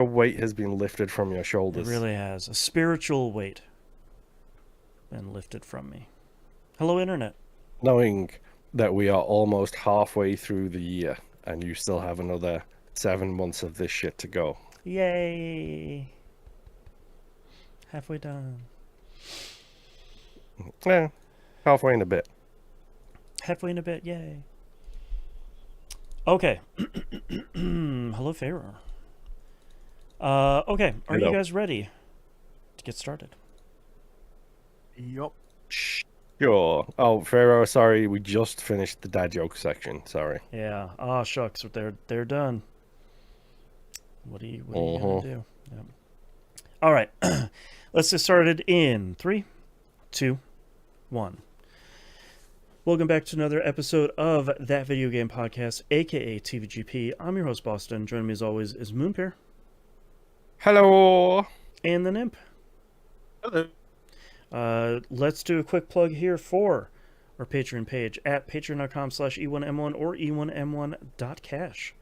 A weight has been lifted from your It shoulders. really has. A spiritual weight been lifted from me. Hello, Internet. Knowing that we are almost halfway through the year and you still have another 7 months of this shit to go. Yay! Halfway done. Yeah, halfway in a bit. Halfway in a bit, yay. Okay. Hello, Pharaoh. Okay, are You you know. guys ready to get started? Yup. Sure. Oh, Pharaoh, sorry, we just finished the dad joke section. Sorry. Yeah. Ah, shucks, they're done. What are you gonna Uh-huh. do? Yep. All right, let's get started in 3, 2, 1. Welcome back to another episode of That Video Game Podcast, aka TVGP. I'm your host, Boston. Joining me as always is Moonpair Hello. and the Nymph. Hello. Let's do a quick plug here for our Patreon page at patreon.com/E1M1 or E1M1.cash.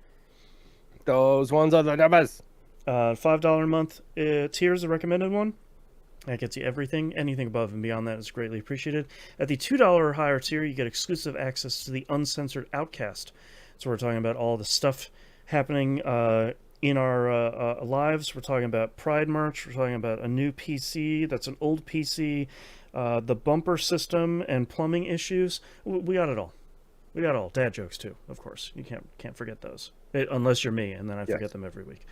Those ones are the numbers. $5 a month tier is the recommended one. That gets you everything. Anything above and beyond that is greatly appreciated. At the $2 or higher tier, you get exclusive access to the Uncensored Outcast. So we're talking about all the stuff happening in our lives. We're talking about Pride March. We're talking about a new PC that's an old PC, the bumper system and plumbing issues. We got it all. We got all dad jokes too, of course. You can't forget those, unless you're me, and then I Yes. forget them every week.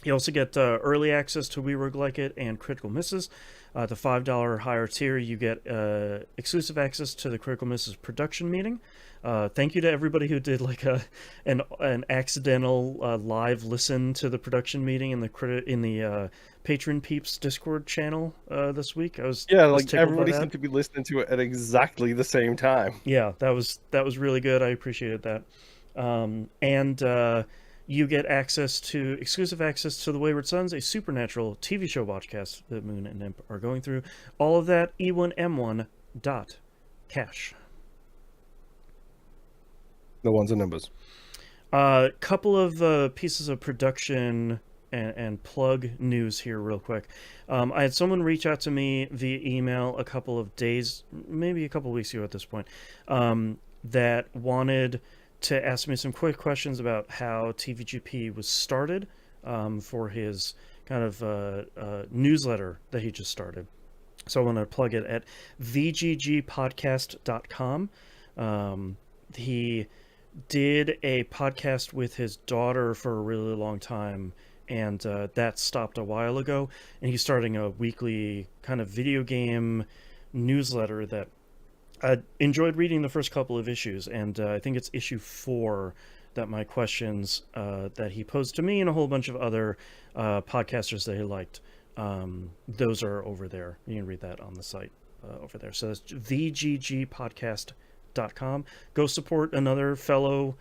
You also get early access to We Work Like It and Critical Misses. The $5 higher tier, you get exclusive access to the Critical Misses production meeting. Thank you to everybody who did like an accidental live listen to the production meeting in the Patron Peeps Discord channel this week. Yeah, I was like tickled by everybody that. seemed to be listening to it at exactly the same time. Yeah, that was really good. I appreciated that. And you get exclusive access to The Wayward Sons, a supernatural TV show watchcast that Moon and Imp are going through. All of that E1M1.cash. The ones and numbers. Couple of pieces of production and plug news here, real quick. I had someone reach out to me via email a couple of days, maybe a couple of weeks ago at this point, that wanted to ask me some quick questions about how TVGP was started for his kind of newsletter that he just started. So I want to plug it at vggpodcast.com. He did a podcast with his daughter for a really long time, and that stopped a while ago. And he's starting a weekly kind of video game newsletter that I enjoyed reading the first couple of issues, and I think it's issue 4 that my questions that he posed to me and a whole bunch of other podcasters that he liked. Those are over there. You can read that on the site over there. So that's vggpodcast.com. Go support another fellow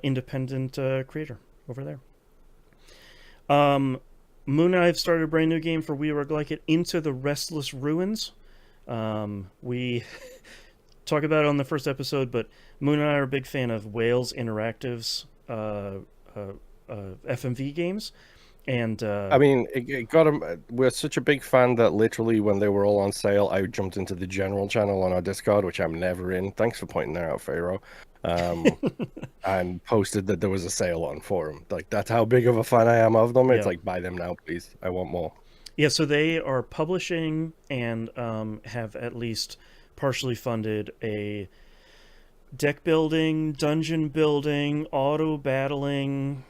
independent creator over there. Moon and I have started a brand new game for We Work Like It, Into the Restless Ruins. We talk about it on the first episode, but Moon and I are a big fan of Wales Interactive's FMV games, and I mean, it got him. We're such a big fan that literally when they were all on sale, I jumped into the general channel on our Discord, which I'm never in. Thanks for pointing that out, Pharaoh. And posted that there was a sale on for them. Like, that's how big of a fan I am of them. It's yeah, like, buy them now, please. I want more. yeah. So they are publishing and have at least partially funded a deck building, dungeon building, auto battling,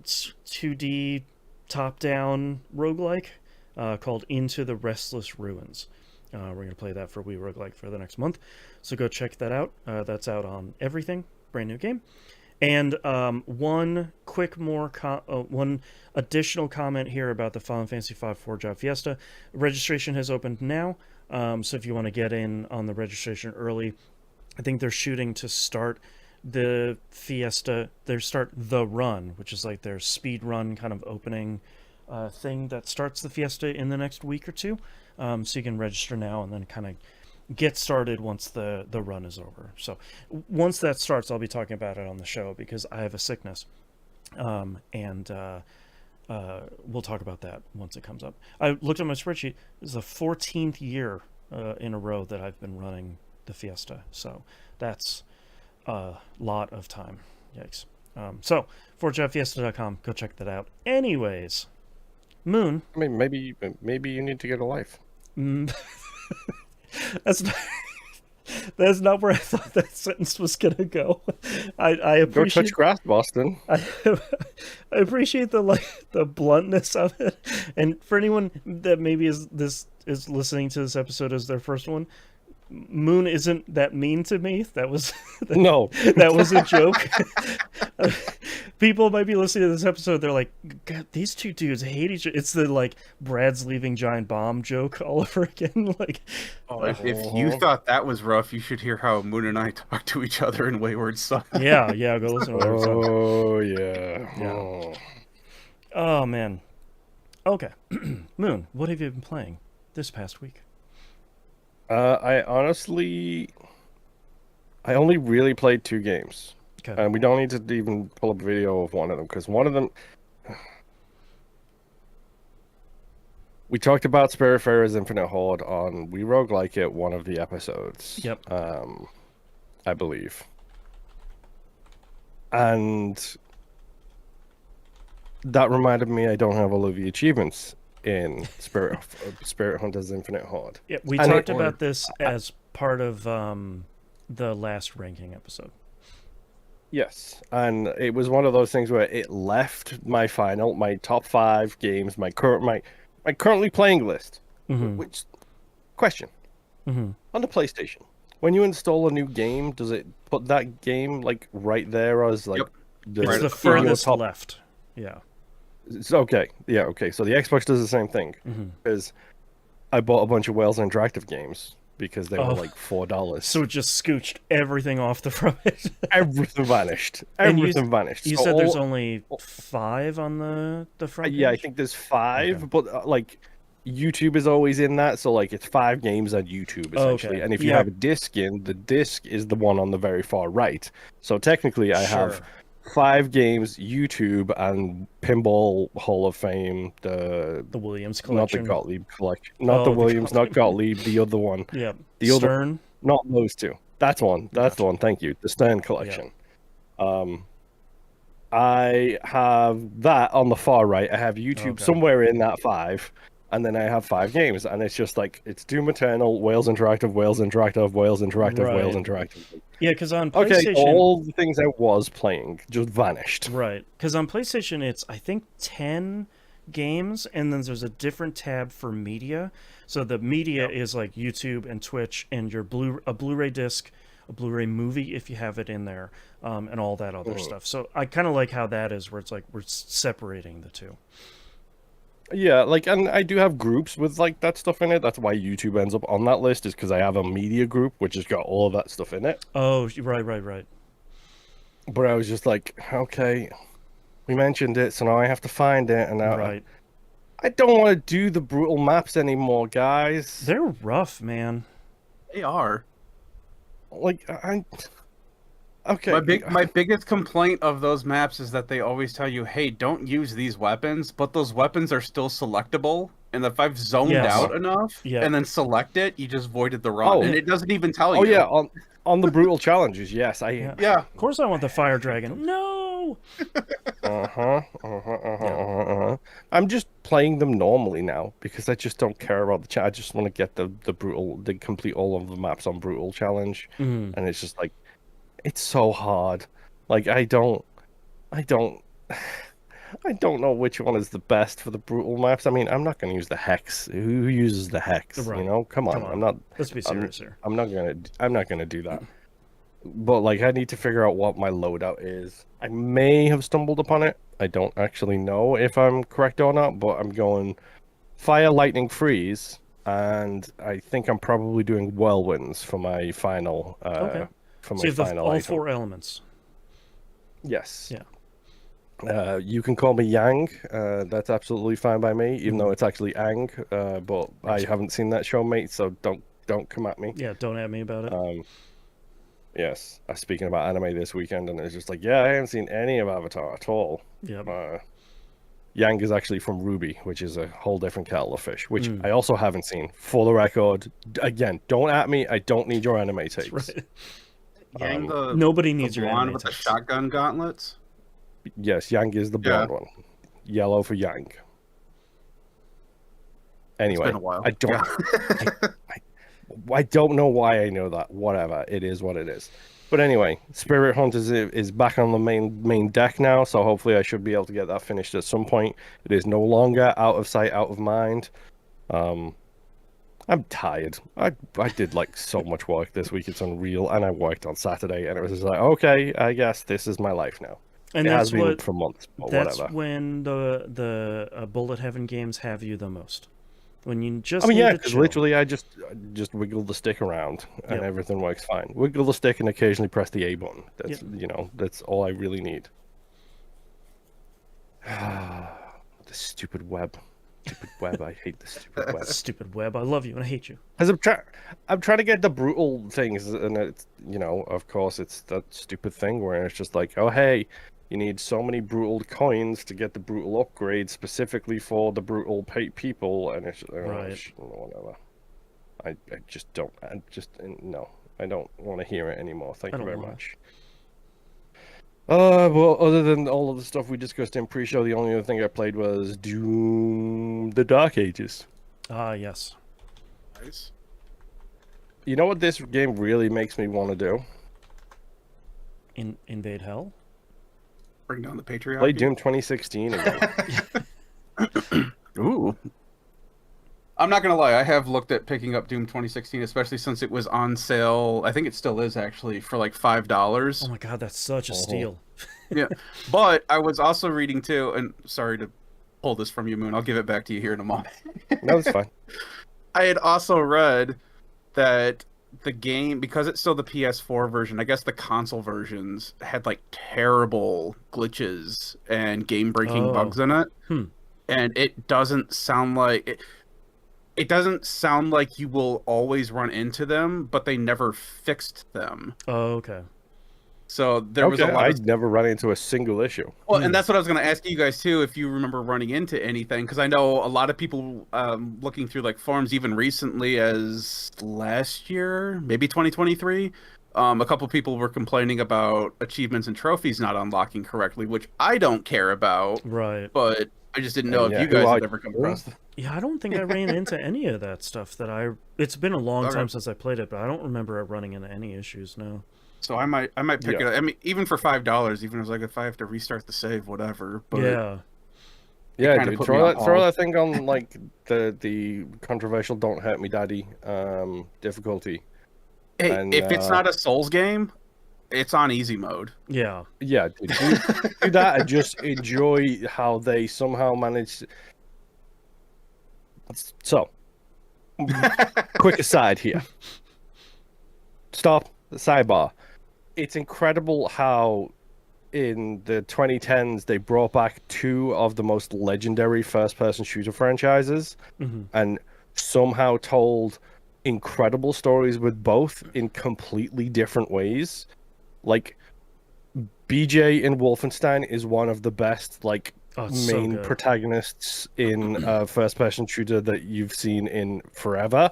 2D top-down roguelike called Into the Restless Ruins. We're going to play that for We Roguelike for the next month. So go check that out. That's out on everything. Brand new game. And one additional comment here about the Final Fantasy V Forge Out Fiesta. Registration has opened now. So if you want to get in on the registration early, I think they're shooting to start the Fiesta. They start the run, which is like their speed run kind of opening thing that starts the Fiesta in the next week or two. So you can register now and then kind of get started once the run is over. So once that starts, I'll be talking about it on the show because I have a sickness. and we'll talk about that once it comes up. I looked at my spreadsheet. This is the 14th year in a row that I've been running the Fiesta, so that's a lot of time. Yikes. So, forgefiesta.com, go check that out. Anyways, Moon. I mean, maybe you need to get a life. That's not, that's not where I thought that sentence was gonna go. I appreciate Go touch grass, Boston. I appreciate the bluntness of it. And for anyone that maybe is listening to this episode as their first one, Moon isn't that mean to me. That was No, that was a joke. People might be listening to this episode. They're like, God, these two dudes hate each other. It's the like Brad's leaving giant bomb joke all over again. Like, Oh, if you thought that was rough, you should hear how Moon and I talk to each other in Wayward Son. yeah, go listen to it. oh yeah. Yeah. Oh. Oh man. Okay, Moon, what have you been playing this past week? I only really played 2 games. Okay. And we don't need to even pull up a video of one of them, because one of them... We talked about Spiritfarer's Infinite Horde on We Roguelike It, one of the episodes. Yep. I believe. And that reminded me I don't have all of the achievements in Spirit Hunter's Infinite Horde. Yeah, we And talked about this as part of the last ranking episode. Yes, and it was one of those things where it left my top 5 games, my currently playing list. Mhm. Which question Mhm. on the PlayStation, when you install a new game, does it put that game like right there as like Yep. the, It's Right the at the front. furthest top? left. Yeah. It's okay, yeah, okay. So the Xbox does the same thing Mhm. because I bought a bunch of Wales Interactive games because they Oh. were like $4. So it just scooched everything off the front. Everything vanished. And you- Everything vanished. You So said there's all- only 5 on the front. Yeah, I page? think there's 5, Okay. but like YouTube is always in that, so like it's 5 games on YouTube essentially. Okay. And if you Yeah. have a disc in, the disc is the one on the very far right. So technically, I have Sure. 5 games, YouTube and Pinball Hall of Fame, the The Williams not the collection. Gottlieb collection, not Oh, the the Williams, not Gottlieb. Gottlieb, the other one, Yeah. the other, Stern. not those 2. That's one. That's Gotcha. the one. Thank you. The Stern collection. I have that on the far right. I have YouTube Okay. somewhere in that 5, and then I have 5 games, and it's just like it's Doom Eternal, Wales Interactive, Wales Interactive, Wales Interactive, Wales Right. Interactive. Yeah, because on Okay, PlayStation. all the things I was playing just vanished. Right, because on PlayStation it's I think 10 games, and then there's a different tab for media. So the media is like YouTube and Twitch, and your Blu-ray disc, a Blu-ray movie if you have it in there, and all that other stuff. So I kind of like how that is, where it's like we're separating the two. Yeah, like, and I do have groups with like that stuff in it. That's why YouTube ends up on that list, is because I have a media group which has got all of that stuff in it. Oh, right. But I was just like, okay, we mentioned it, so now I have to find it, and now Right. I don't want to do the brutal maps anymore, guys. They're rough, man. They are. Like, okay. My biggest complaint of those maps is that they always tell you, hey, don't use these weapons, but those weapons are still selectable. And if I've zoned Yes. out enough Yeah. and then select it, you just voided the run. Oh. And it doesn't even tell Oh you. yeah, on the brutal challenges, yes. Yeah. Yeah. Of course I want the fire dragon. No. I'm just playing them normally now because I just don't care about the challenge. I just want to get the complete all of the maps on brutal challenge, Mhm. and it's just like, it's so hard. Like I don't know which one is the best for the brutal maps. I mean, I'm not going to use the hex. Who uses the hex? Right. You know, come on. I'm not. Let's be serious here. I'm not gonna do that. But like, I need to figure out what my loadout is. I may have stumbled upon it. I don't actually know if I'm correct or not. But I'm going fire, lightning, freeze, and I think I'm probably doing whirlwinds for my final. Okay. For my So you have final all item. 4 elements. Yes. Yeah. You can call me Yang. That's absolutely fine by me, even though it's actually Ang. But I haven't seen that show, mate. So don't come at me. Yeah, don't at me about it. Yes. Speaking about anime this weekend, and it's just like, yeah, I haven't seen any of Avatar at all. Yep. Yang is actually from Ruby, which is a whole different kettle of fish, which Mm. I also haven't seen. For the record, again, don't at me. I don't need your anime takes. Right. Yang, Nobody the needs your blonde anime with the takes. shotgun gauntlets. Yes, Yang is the blonde one. Yellow for Yang. Anyway, It's been a while. I don't. I don't know why I know that. Whatever, it is what it is. But anyway, Spirit Hunt is back on the main deck now, so hopefully I should be able to get that finished at some point. It is no longer out of sight, out of mind. I'm tired. I did like so much work this week. It's unreal, and I worked on Saturday, and it was just like, okay, I guess this is my life now. And it that's has been what for months, but that's whatever. when the Bullet Heaven games have you the most. When you just I mean, need yeah, to because chill. literally I just wiggle the stick around and Yep. everything works fine. Wiggle the stick and occasionally press the A button. That's that's all I really need. The stupid web. Stupid web. I hate the stupid web. Stupid web. I love you and I hate you. Because I'm trying to get the brutal things, and it's of course it's that stupid thing where it's just like, oh hey, you need so many brutal coins to get the brutal upgrade specifically for the brutal people, and it's Right. whatever. I just don't. No, I don't want to hear it anymore. Thank you very much. Well, other than all of the stuff we discussed in pre-show, the only other thing I played was Doom: The Dark Ages. Ah, yes. Nice. You know what this game really makes me want to do? Invade Hell? Bring down the Patreon. Play Doom 2016 again. Ooh. I'm not gonna lie, I have looked at picking up Doom 2016, especially since it was on sale. I think it still is actually for like $5. Oh my god, that's such a steal. Yeah, but I was also reading too, and sorry to pull this from you, Moon. I'll give it back to you here in a moment. No, it's fine. I had also read that the game, because it's still the PS4 version, I guess the console versions had like terrible glitches and game-breaking bugs in it, and it doesn't sound like it. It doesn't sound like you will always run into them, but they never fixed them. Oh, okay. So there was a lot I'd never run into a single issue. Well, and that's what I was going to ask you guys too, if you remember running into anything, because I know a lot of people looking through like forums, even recently as last year, maybe 2023, a couple people were complaining about achievements and trophies not unlocking correctly, which I don't care about. Right. But I just didn't know And if yeah, you guys who had are ever come you? across. Yeah, I don't think I ran into any of that stuff it's been a long time since I played it, but I don't remember it running into any issues, no. So I might pick it up. I mean, even for $5, even as like if I have to restart the save, whatever. But yeah. Yeah, kinda dude, put me on throw pause. that thing on like the controversial "Don't Hurt Me, Daddy" difficulty. Hey, And, if it's not a Souls game, it's on easy mode. Yeah. Yeah, dude, do that and just enjoy how they somehow managed. So, quick aside here. Stop. Sidebar. It's incredible how in the 2010s they brought back two of the most legendary first-person shooter franchises and somehow told incredible stories with both in completely different ways. Like BJ in Wolfenstein is one of the best main protagonists in a first-person shooter that you've seen in forever.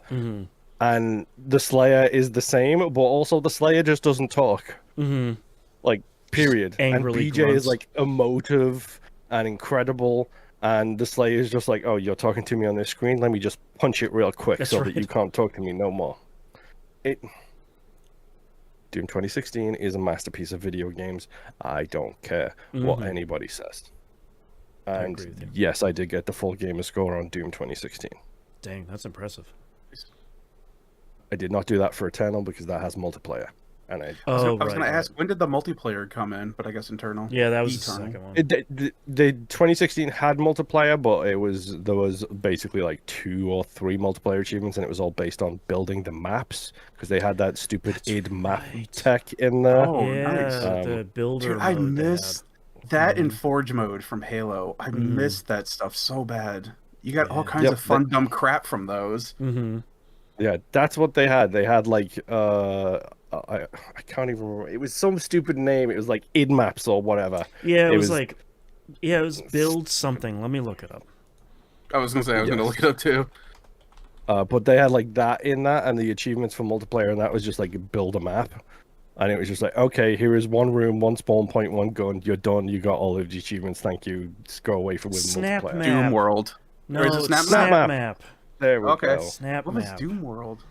And the Slayer is the same, but also the Slayer just doesn't talk. Like, period. And BJ grunts. is like emotive and incredible, and the Slayer is just like, oh, you're talking to me on this screen? Let me just punch it real quick that you can't talk to me no more. Doom 2016 is a masterpiece of video games. I don't care what anybody says. And yes, I did get the full gamer score on Doom 2016. Dang, that's impressive. I did not do that for Eternal because that has multiplayer. And I was going to ask, when did the multiplayer come in? But I guess internal. Yeah, that was the second one. The 2016 had multiplayer, but there was basically like 2 or 3 multiplayer achievements, and it was all based on building the maps because they had that stupid id map tech in there. Oh, nice. The builder dude, I mode missed that in Forge mode from Halo. I missed that stuff so bad. You got all kinds of fun, dumb crap from those. Yeah, that's what they had. They had like I can't even remember. It was some stupid name. It was like InMaps or whatever. Yeah, it It was was like, yeah, it was build something. Let me look it up. I was gonna say I was gonna Yes. look it up too. But they had like that in that, and the achievements for multiplayer, and that was just like build a map. And it was just like, okay, here is one room, one spawn point, one gun. You're done. You got all of the achievements. Thank you. Just go away from with Snap multiplayer. map. Doom World. No, Or is it it's Snap Snap Map? Map. There we Okay. go. Snap What was map. Doom World?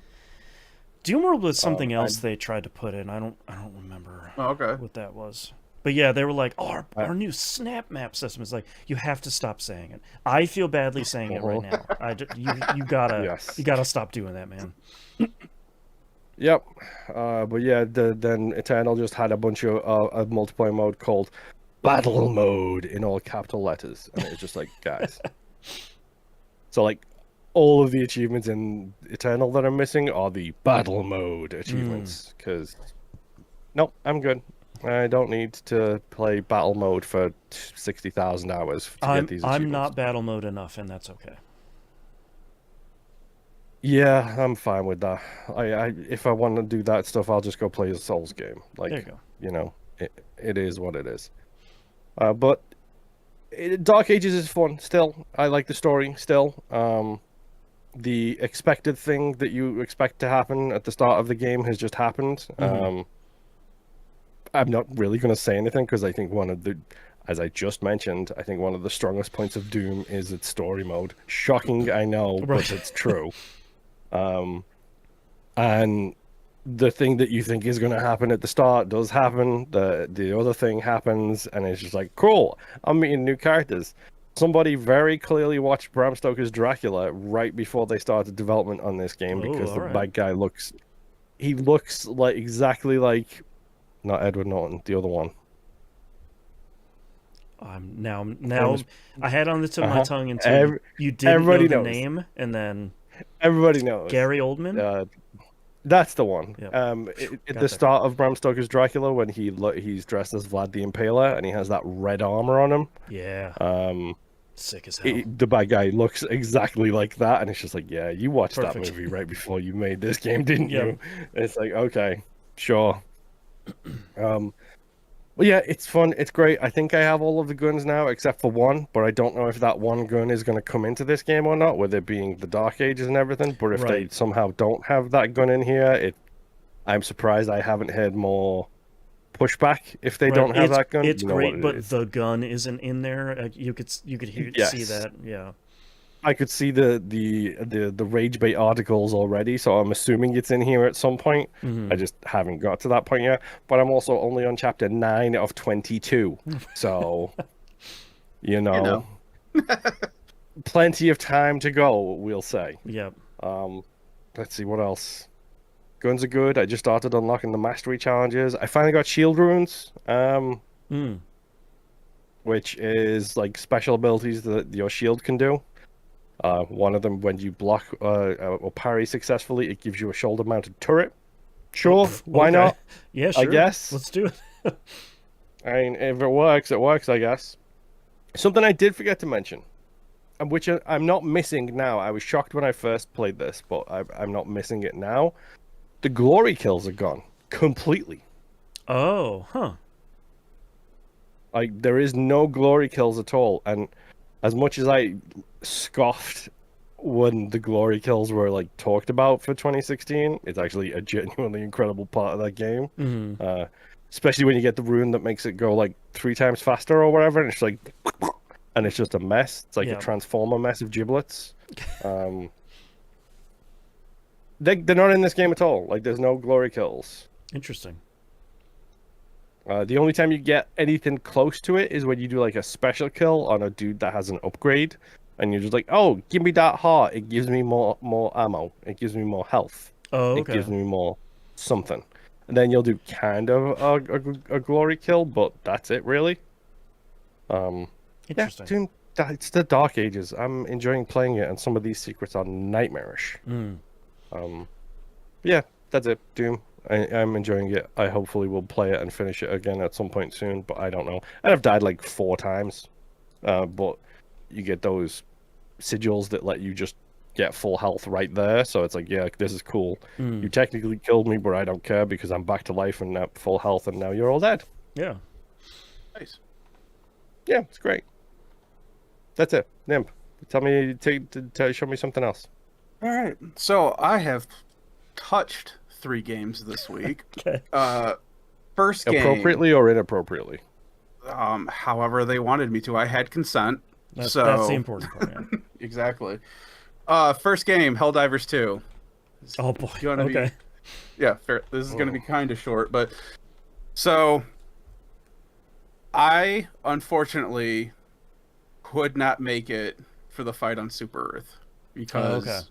Doom World was something Oh, else they tried to put in. I don't remember Oh, okay. what that was. But yeah, they were like, "Oh, I- our new Snap Map system is like, you have to stop saying it." I feel badly saying it right now. You gotta Yes. you gotta stop doing that, man. Yep. But yeah, then Eternal just had a bunch of a multiplayer mode called Battle Mode in all capital letters, and it was just like, guys. So like, all of the achievements in Eternal that are missing are the Battle Mode achievements. Because, nope, I'm good. I don't need to play Battle Mode for 60,000 hours to get these achievements. I'm not battle mode enough, and that's okay. Yeah, I'm fine with that. I if I want to do that stuff, I'll just go play a Souls game. Like, There you go. you know, it is what it is. But Dark Ages is fun still. I like the story still. The expected thing that you expect to happen at the start of the game has just happened. I'm not really going to say anything because I think as I just mentioned, I think one of the strongest points of Doom is its story mode. Shocking, I know, Right. but it's true. And the thing that you think is going to happen at the start does happen. The other thing happens, and it's just like, cool, I'm meeting new characters. Somebody very clearly watched Bram Stoker's Dracula right before they started development on this game because the alright. bad guy looks like exactly like, not Edward Norton, the other one. Now was- I had on the tip of my Uh-huh. tongue until you didn't know everybody the knows. name, and then Everybody knows. Gary Oldman. That's the one. Yep. At Got the that. start of Bram Stoker's Dracula, when he's dressed as Vlad the Impaler and he has that red armor on him. Yeah, sick as hell. The bad guy looks exactly like that, and it's just like, yeah, you watched Perfect. that movie right before you made this game, didn't Yep. you? It's like, okay, sure. Well, yeah, it's fun. It's great. I think I have all of the guns now except for one, but I don't know if that one gun is going to come into this game or not, with it being the Dark Ages and everything. But if they Right. somehow don't have that gun in here, I'm surprised I haven't heard more pushback if they Right, don't have that gun. It's You know great, what it but is. the gun isn't in there. You could see Yes. that. Yeah. I could see the rage bait articles already, so I'm assuming it's in here at some point. Mhm. I just haven't got to that point yet. But I'm also only on chapter 9 of 22, so you know, plenty of time to go. We'll say. Yep. Let's see what else. Guns are good. I just started unlocking the mastery challenges. I finally got shield runes. Which is like special abilities that your shield can do. One of them, when you block or parry successfully, it gives you a shoulder-mounted turret. Sure, why Okay. not? Yeah, sure. I guess. Let's do it. I mean, if it works, it works, I guess. Something I did forget to mention, and which I'm not missing now. I was shocked when I first played this, but I'm not missing it now. The glory kills are gone completely. Oh, huh. Like, there is no glory kills at all, and as much as I scoffed when the glory kills were like talked about for 2016, it's actually a genuinely incredible part of that game. Mm-hmm. Especially when you get the rune that makes it go like 3 times faster or whatever, and it's like, and it's just a mess. It's like Yeah. a transformer mess of giblets. They're not in this game at all. Like, there's no glory kills. Interesting. The only time you get anything close to it is when you do like a special kill on a dude that has an upgrade, and you're just like, "Oh, give me that heart! It gives me more ammo. It gives me more health. Oh, It okay. gives me more something." And then you'll do kind of a glory kill, but that's it really. Yeah, Interesting. dude, it's the Dark Ages. I'm enjoying playing it, and some of these secrets are nightmarish. Yeah, that's it. Doom. I'm enjoying it. I hopefully will play it and finish it again at some point soon, but I don't know. And I've died like 4 times. But you get those sigils that let you just get full health right there. So it's like, yeah, this is cool. Mm. You technically killed me, but I don't care because I'm back to life and at full health, and now you're all dead. Yeah. Nice. Yeah, it's great. That's it. Nimp, tell me, show me something else. All right. So I have touched 3 games this week. Okay. First game, Appropriately or inappropriately? however they wanted me to. I had consent. That's so the important part. Yeah. exactly. First game, Helldivers 2. Oh boy. You wanna be- Okay. Yeah, fair. This is going to be kind of short, but so I unfortunately could not make it for the fight on Super Earth because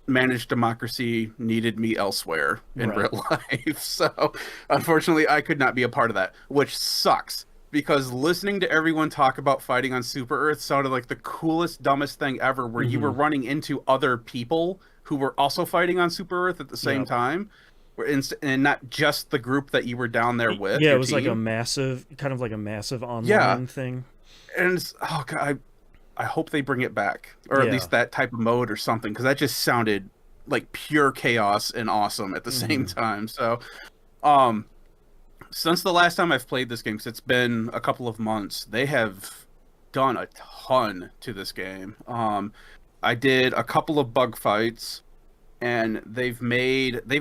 managed democracy needed me elsewhere in Right. real life. So unfortunately, I could not be a part of that, which sucks because listening to everyone talk about fighting on Super Earth sounded like the coolest, dumbest thing ever, where you were running into other people who were also fighting on Super Earth at the same Yep. time. And not just the group that you were down there with. Yeah, your it was like a team. massive, kind of like a massive online Yeah. thing. And it's, oh god, I hope they bring it back, or at Yeah. least that type of mode or something, because that just sounded like pure chaos and awesome at the same time. So, since the last time I've played this game, because it's been a couple of months, they have done a ton to this game. I did a couple of bug fights, and they've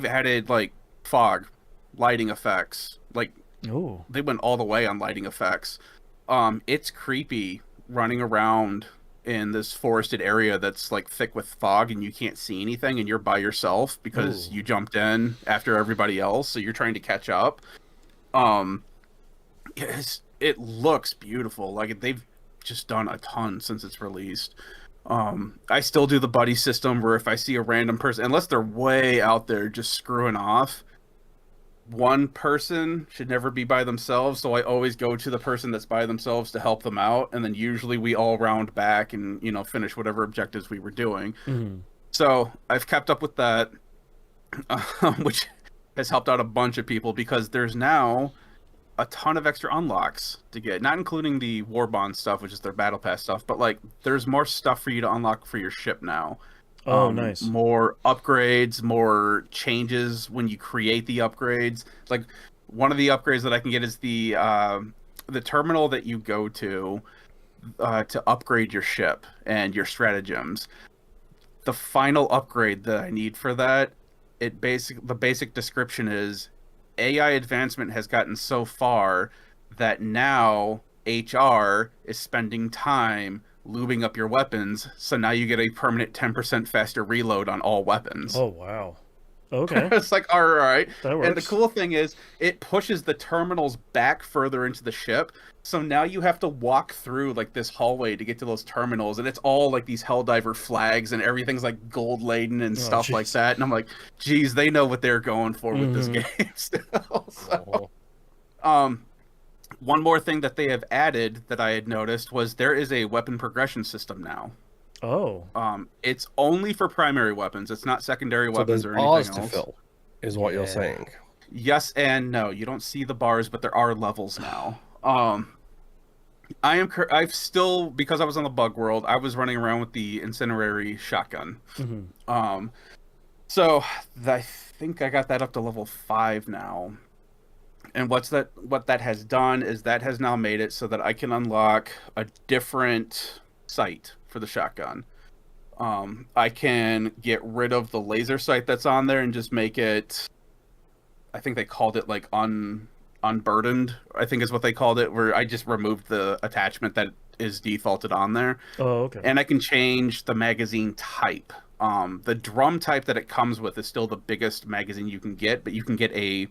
added like fog, lighting effects, like Oh. they went all the way on lighting effects. It's creepy running around in this forested area that's like thick with fog and you can't see anything and you're by yourself because Ooh. you jumped in after everybody else, so you're trying to catch up. It looks beautiful. Like they've just done a ton since it's released. I still do the buddy system where if I see a random person, unless they're way out there just screwing off, one person should never be by themselves, so I always go to the person that's by themselves to help them out, and then usually we all round back and, finish whatever objectives we were doing. Mhm. So I've kept up with that, which has helped out a bunch of people because there's now a ton of extra unlocks to get, not including the War Bond stuff, which is their Battle Pass stuff, but like there's more stuff for you to unlock for your ship now. Oh, nice. More upgrades, more changes when you create the upgrades. Like one of the upgrades that I can get is the terminal that you go to upgrade your ship and your stratagems. The final upgrade that I need for that, the basic description is AI advancement has gotten so far that now HR is spending time lubing up your weapons, so now you get a permanent 10% faster reload on all weapons. Oh, wow. Okay. It's like, all right. That And the works. cool thing is, it pushes the terminals back further into the ship, so now you have to walk through like this hallway to get to those terminals, and it's all like these Helldiver flags, and everything's like gold laden and stuff like jeez. that. And I'm like, geez, they know what they're going for with this game still. So, one more thing that they have added that I had noticed was there is a weapon progression system now. Oh. It's only for primary weapons. It's not secondary So weapons there's or bars anything to else. fill, is what you're Yeah. saying. Yes and no. You don't see the bars, but there are levels now. I've still, because I was on the bug world, I was running around with the incinerary shotgun. Mhm. So I think I got that up to level 5 now. And what that has done is that has now made it so that I can unlock a different sight for the shotgun. I can get rid of the laser sight that's on there and just make it, I think they called it like unburdened, I think is what they called it, where I just removed the attachment that is defaulted on there. Oh, okay. And I can change the magazine type. The drum type that it comes with is still the biggest magazine you can get, but you can get a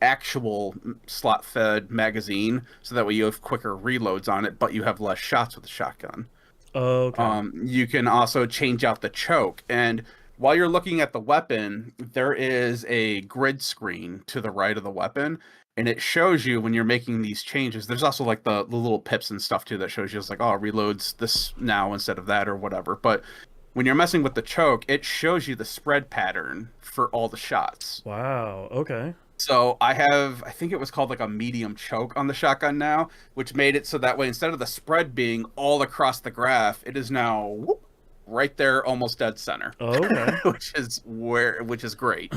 actual slot-fed magazine, so that way you have quicker reloads on it, but you have less shots with the shotgun. Oh, okay. You can also change out the choke, and while you're looking at the weapon, there is a grid screen to the right of the weapon, and it shows you when you're making these changes. There's also like the little pips and stuff too that shows you it's like, oh, it reloads this now instead of that or whatever. But when you're messing with the choke, it shows you the spread pattern for all the shots. Wow. Okay. So I think it was called like a medium choke on the shotgun now, which made it so that way instead of the spread being all across the graph, it is now right there, almost dead center. Oh, okay. which is great.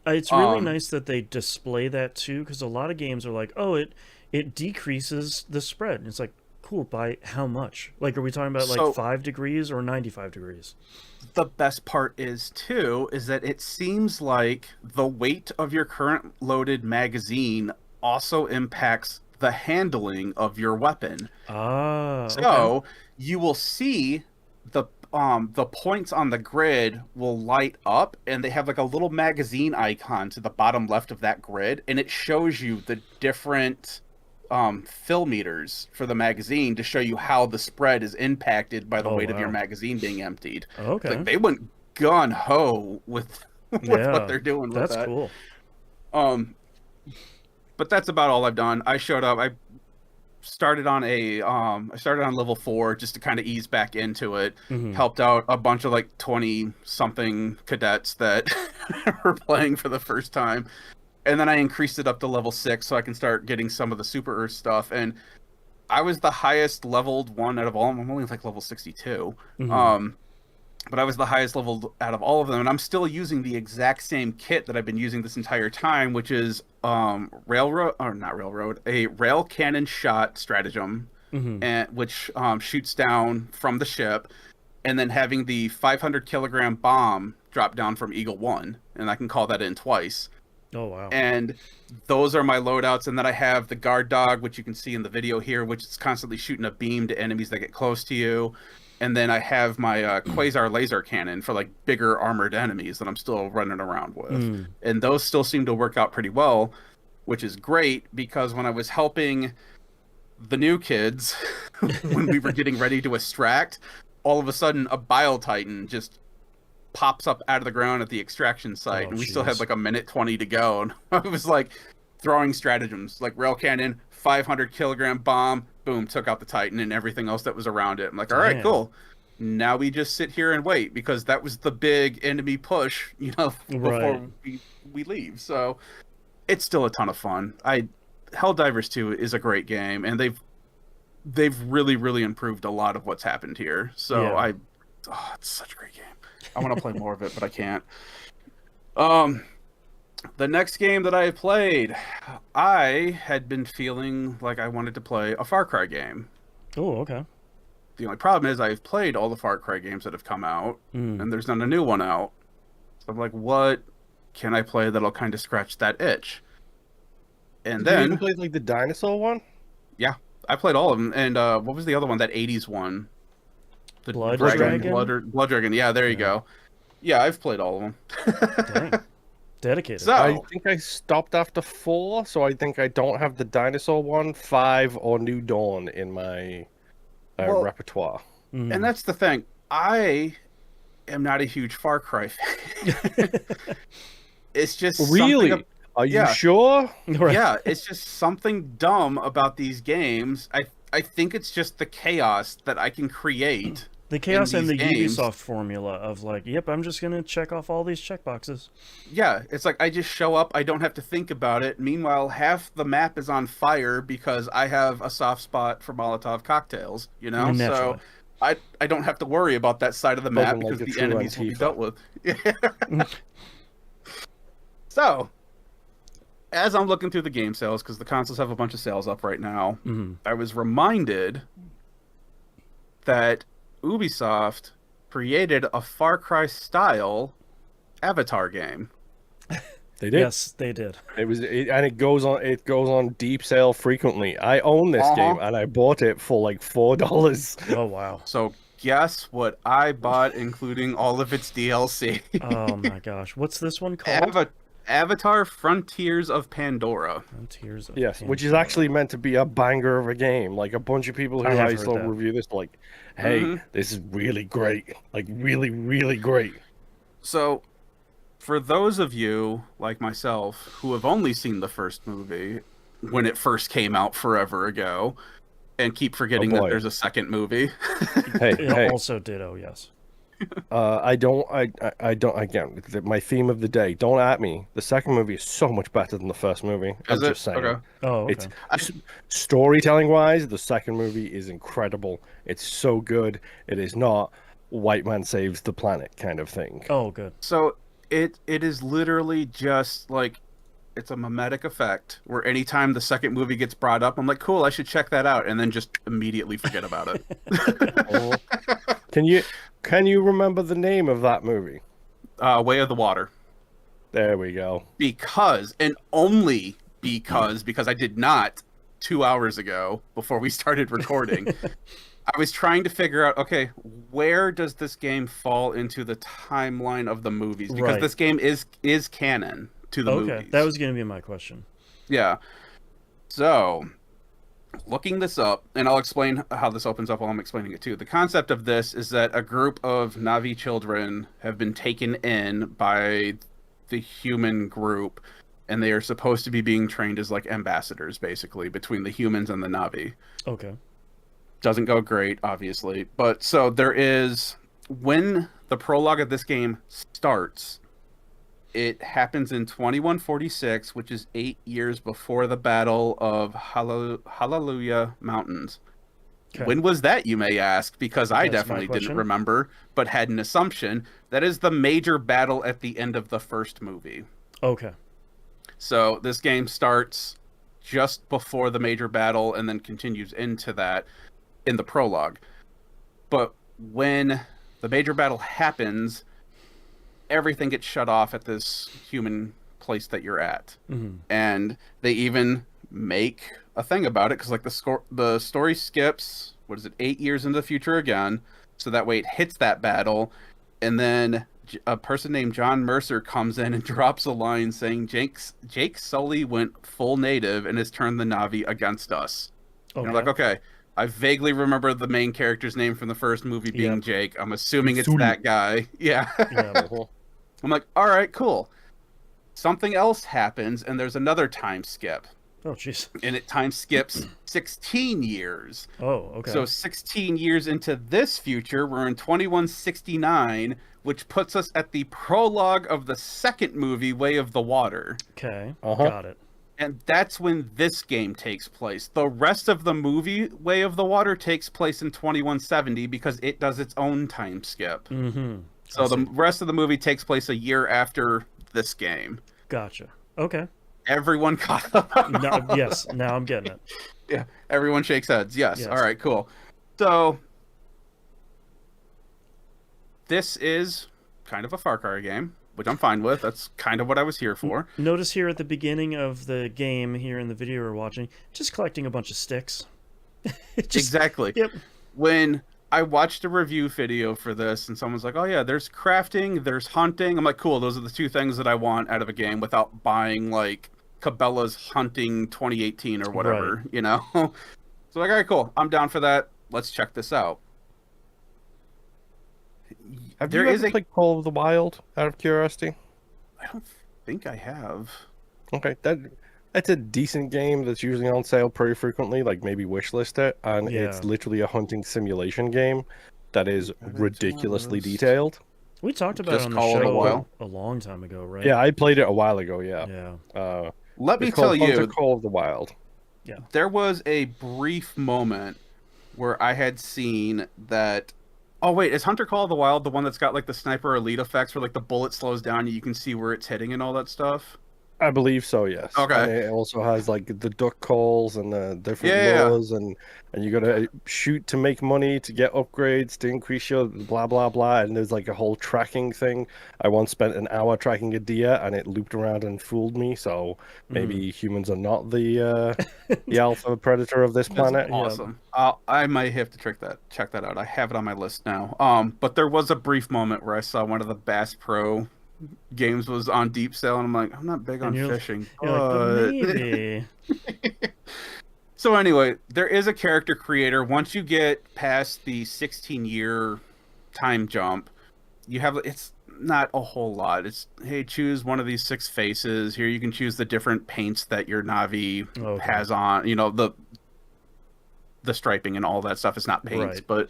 It's really nice that they display that too, because a lot of games are like, oh, it decreases the spread. And it's like, cool, by how much? Like, are we talking about like 5 degrees or 95 degrees? The best part is that it seems like the weight of your current loaded magazine also impacts the handling of your weapon. So you will see the points on the grid will light up, and they have like a little magazine icon to the bottom left of that grid, and it shows you the different fill meters for the magazine to show you how the spread is impacted by the weight of your magazine being emptied. Okay. Like, they went gun ho with what they're doing with that. That's cool. But that's about all I've done. I showed up. I started on level 4 just to kind of ease back into it. Helped out a bunch of like 20 something cadets that were playing for the first time. And then I increased it up to level 6 so I can start getting some of the Super Earth stuff. And I was the highest leveled one out of all of them. I'm only like level 62. But I was the highest leveled out of all of them. And I'm still using the exact same kit that I've been using this entire time, which is a rail cannon shot stratagem, and which shoots down from the ship, and then having the 500 kilogram bomb drop down from Eagle 1. And I can call that in twice. Oh, wow. And those are my loadouts. And then I have the guard dog, which you can see in the video here, which is constantly shooting a beam to enemies that get close to you. And then I have my quasar laser cannon for like bigger armored enemies that I'm still running around with. And those still seem to work out pretty well, which is great, because when I was helping the new kids, when we were getting ready to extract, all of a sudden a Bile Titan just pops up out of the ground at the extraction site, and we still had like a minute 20 to go, and I was like throwing stratagems like rail cannon, 500 kilogram bomb, boom, took out the Titan and everything else that was around it. I'm like, all right, cool, now we just sit here and wait, because that was the big enemy push, before we leave. So it's still a ton of fun. Helldivers 2 is a great game, and they've really improved a lot of what's happened here. So it's such a great game. I want to play more of it, but I can't. The next game that I played, I had been feeling like I wanted to play a Far Cry game. Oh, okay. The only problem is I've played all the Far Cry games that have come out, and there's not a new one out. So I'm like, what can I play that'll kind of scratch that itch? And then you played like the dinosaur one? Yeah, I played all of them. And what was the other one? That 80s one? The Blood Dragon? Blood Dragon. Yeah, there you go. Yeah, I've played all of them. Dang. Dedicated. So, I think I stopped after 4, so I think I don't have the dinosaur one, 5, or New Dawn in my repertoire. And that's the thing. I am not a huge Far Cry fan. It's just really. Are you sure? Yeah, it's just something dumb about these games. I think it's just the chaos that I can create. The chaos and the games. Ubisoft formula of like, yep, I'm just going to check off all these checkboxes. Yeah, it's like I just show up, I don't have to think about it. Meanwhile, half the map is on fire because I have a soft spot for Molotov cocktails, Naturally. So I don't have to worry about that side of the map because the enemies will be dealt with. So, as I'm looking through the game sales, because the consoles have a bunch of sales up right now, I was reminded that Ubisoft created a Far Cry style Avatar game. They did. Yes, they did. It goes on deep sale frequently. I own this game, and I bought it for like $4. Oh wow! So guess what I bought, including all of its DLC? Oh my gosh, what's this one called? Avatar: Frontiers of Pandora. Frontiers of Pandora. Which is actually meant to be a banger of a game. Like a bunch of people who I saw review this, like, hey, this is really great. Like really great. So, for those of you like myself who have only seen the first movie when it first came out forever ago, and keep forgetting that there's a second movie, it also ditto, yes. I don't. Again, my theme of the day. Don't at me. The second movie is so much better than the first movie. I'm just saying. Okay. Oh, okay. It's storytelling wise, the second movie is incredible. It's so good. It is not white man saves the planet kind of thing. Oh, good. So it is literally just like it's a mimetic effect where anytime the second movie gets brought up, I'm like, cool, I should check that out, and then just immediately forget about it. Oh. Can you remember the name of that movie? Way of the Water. There we go. Because, and only because I did not 2 hours ago before we started recording. I was trying to figure out, okay, where does this game fall into the timeline of the movies? Because Right. this game is canon to the Okay, movies. that was going to be my question. Yeah. So, looking this up, and I'll explain how this opens up while I'm explaining it too. The concept of this is that a group of Na'vi children have been taken in by the human group, and they are supposed to be being trained as like ambassadors, basically, between the humans and the Na'vi. Okay. Doesn't go great, obviously. But so there is, when the prologue of this game starts, it happens in 2146, which is 8 years before the Battle of Hallelujah Mountains. Okay. When was that, you may ask? Because I That's my definitely question. didn't remember, but had an assumption. That is the major battle at the end of the first movie. Okay. So this game starts just before the major battle and then continues into that in the prologue. But when the major battle happens, everything gets shut off at this human place that you're at. Mhm. And they even make a thing about it because like the story skips, what is it, 8 years into the future again, so that way it hits that battle, and then a person named John Mercer comes in and drops a line saying Jake Sully went full native and has turned the Na'vi against us. Okay. And I'm like, okay, I vaguely remember the main character's name from the first movie being Yep. Jake. I'm assuming it's Sully. that guy. Yeah. Yeah. I'm like, all right, cool. Something else happens, and there's another time skip. Oh, jeez. And it time skips 16 years. Oh, okay. So 16 years into this future, we're in 2169, which puts us at the prologue of the second movie, Way of the Water. Okay. Uh-huh. Got it. And that's when this game takes place. The rest of the movie, Way of the Water, takes place in 2170 because it does its own time skip. Mm-hmm. So the rest of the movie takes place a year after this game. Gotcha. Okay. Everyone caught up. No, yes. Now I'm getting it. Yeah, everyone shakes heads. Yes. Yes. All right, cool. So this is kind of a Far Cry game, which I'm fine with. That's kind of what I was here for. Notice here at the beginning of the game, here in the video we're watching, just collecting a bunch of sticks. Just, Exactly. Yep. When I watched a review video for this and someone's like, oh yeah, there's crafting, there's hunting. I'm like, cool, those are the two things that I want out of a game without buying like Cabela's Hunting 2018 or whatever, Right. you know? So like, all right, cool. I'm down for that. Let's check this out. Have There you is ever a- played Call of the Wild, out of curiosity? I don't think I have. Okay, that's a decent game that's usually on sale pretty frequently, like maybe wishlist it, and Yeah. it's literally a hunting simulation game that is Add it to my ridiculously list. detailed. We talked about Just it on the call it a show while. a long time ago, right? Yeah, I played it a while ago, yeah. Yeah. Let me It's tell called Hunter you, Call of the Wild. there was a brief moment where I had seen that. Oh wait, is Hunter Call of the Wild the one that's got like the sniper elite effects where like the bullet slows down and you can see where it's hitting and all that stuff? I believe so, yes. Okay. And it also has like the duck calls and the different Yeah. laws, and you gotta shoot to make money to get upgrades to increase your blah blah blah. And there's like a whole tracking thing. I once spent an hour tracking a deer, and it looped around and fooled me. So maybe humans are not the alpha predator of this That's planet. awesome. I might have to check that out. I have it on my list now. But there was a brief moment where I saw one of the Bass Pro games was on deep sale, and I'm like, I'm not big on And you're- fishing. You're like, but maybe. So anyway, there is a character creator. Once you get past the 16-year time jump, you have it's not a whole lot. It's hey, choose one of these 6 faces. Here you can choose the different paints that your Na'vi Okay. has on. You know, the striping and all that stuff is not paints, Right. but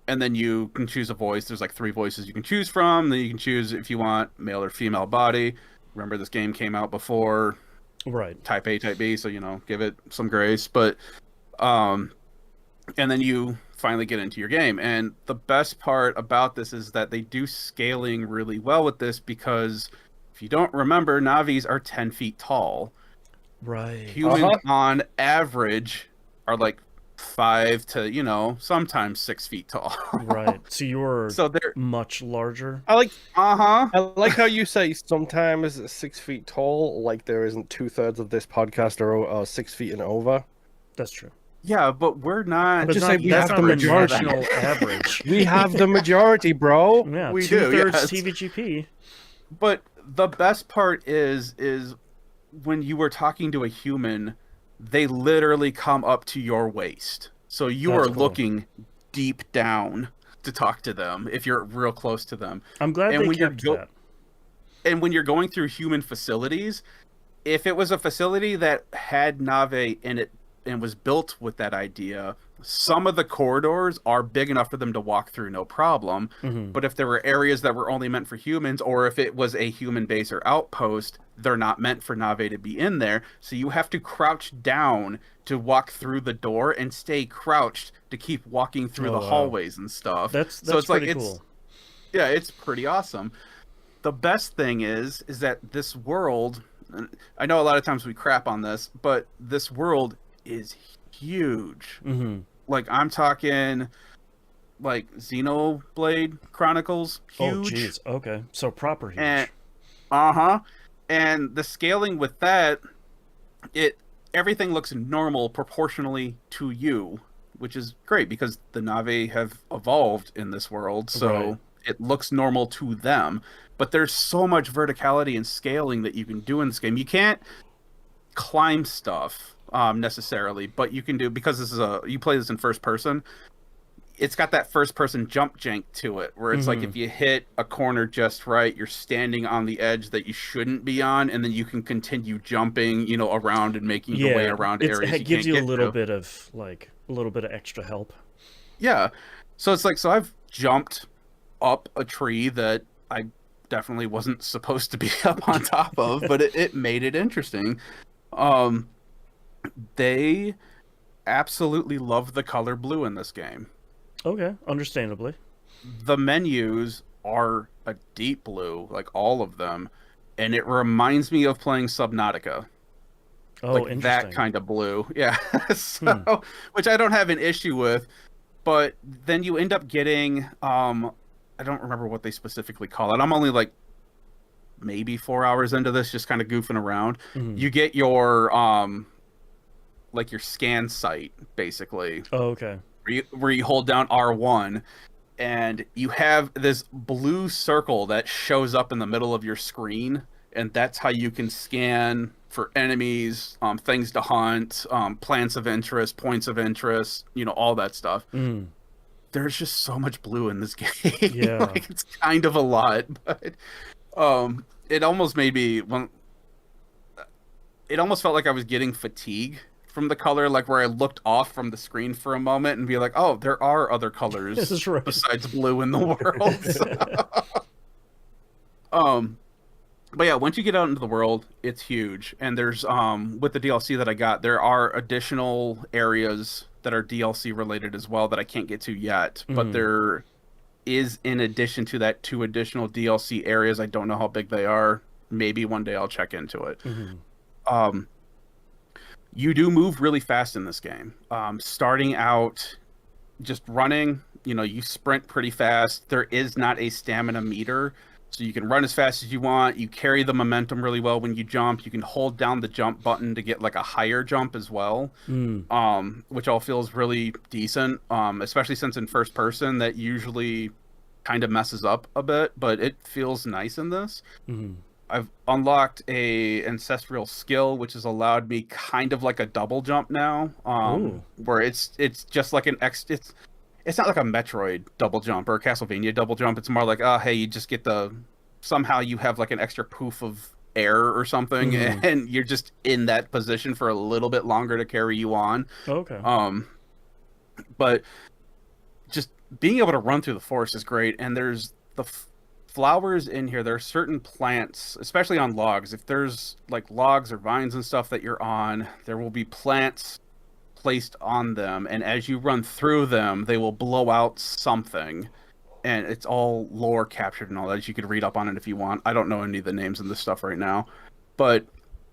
and then you can choose a voice. There's like 3 voices you can choose from. Then you can choose if you want male or female body. Remember, this game came out before Right. type A, type B, so you know, give it some grace. But and then you finally get into your game. And the best part about this is that they do scaling really well with this, because if you don't remember, Navis are 10 feet tall. Right. Humans on average are like 5 to, you know, sometimes 6 feet tall. Right. So you're So they're much larger. I like uh-huh. I like how you say sometimes 6 feet tall, like there isn't 2/3 of this podcast are 6 feet and over. That's true. Yeah, but we're not. But just not, say we that's have not the the majority. national average. We have the majority, bro. Yeah, We do, 2/3 yes. TVGP. But the best part is when you were talking to a human, they literally come up to your waist. So you That's are cool. looking deep down to talk to them if you're real close to them. I'm glad And they when you're kept go- that. And when you're going through human facilities, if it was a facility that had Nave in it and was built with that idea, some of the corridors are big enough for them to walk through no problem. Mhm. But if there were areas that were only meant for humans, or if it was a human base or outpost, they're not meant for Nave to be in there. So you have to crouch down to walk through the door and stay crouched to keep walking through the wow. hallways and stuff. That's so it's pretty like cool. yeah, it's pretty awesome. The best thing is that this world, I know a lot of times we crap on this, but this world is huge. Mhm. Like, I'm talking like Xenoblade Chronicles, huge. Oh, jeez. Okay. So proper huge. And and the scaling with that, everything looks normal proportionally to you, which is great because the Na'vi have evolved in this world, so Right. it looks normal to them. But there's so much verticality and scaling that you can do in this game. You can't climb stuff necessarily, but you can do, because you play this in first person. It's got that first person jump jank to it, where it's like if you hit a corner just right, you're standing on the edge that you shouldn't be on, and then you can continue jumping, around and making your way around areas. It gives you you a can't little get to. bit of extra help. Yeah. So it's like, so I've jumped up a tree that I definitely wasn't supposed to be up on top of, but it made it interesting. They absolutely love the color blue in this game. Okay, understandably. The menus are a deep blue, like all of them, and it reminds me of playing Subnautica. Oh, Like interesting. that kind of blue. Yeah. So, which I don't have an issue with, but then you end up getting I don't remember what they specifically call it. I'm only like maybe 4 hours into this, just kind of goofing around. You get your like your scan site, basically. Oh, okay. Where you hold down R1 and you have this blue circle that shows up in the middle of your screen, and that's how you can scan for enemies, things to hunt, plants of interest, points of interest, all that stuff. There's just so much blue in this game. Yeah. Like, it's kind of a lot, but it almost made me it almost felt like I was getting fatigue from the color, like where I looked off from the screen for a moment and be like, oh, there are other colors This is right. besides blue in the world. But yeah, once you get out into the world, it's huge. And there's with the DLC that I got, there are additional areas that are DLC related as well that I can't get to yet. But there is, in addition to that, 2 additional DLC areas. I don't know how big they are. Maybe one day I'll check into it. You do move really fast in this game. Starting out just running, you sprint pretty fast. There is not a stamina meter, so you can run as fast as you want. You carry the momentum really well when you jump. You can hold down the jump button to get like a higher jump as well, which all feels really decent, especially since in first person that usually kind of messes up a bit, but it feels nice in this. I've unlocked a ancestral skill, which has allowed me kind of like a double jump now, where it's just like it's not like a Metroid double jump or a Castlevania double jump. It's more like, hey, you just get somehow you have like an extra poof of air or something, and you're just in that position for a little bit longer to carry you on. Okay. But just being able to run through the forest is great, and there's the flowers in here. There are certain plants, especially on logs. If there's like logs or vines and stuff that you're on, there will be plants placed on them, and as you run through them, they will blow out something. And it's all lore captured and all that. You could read up on it if you want. I don't know any of the names of this stuff right now. But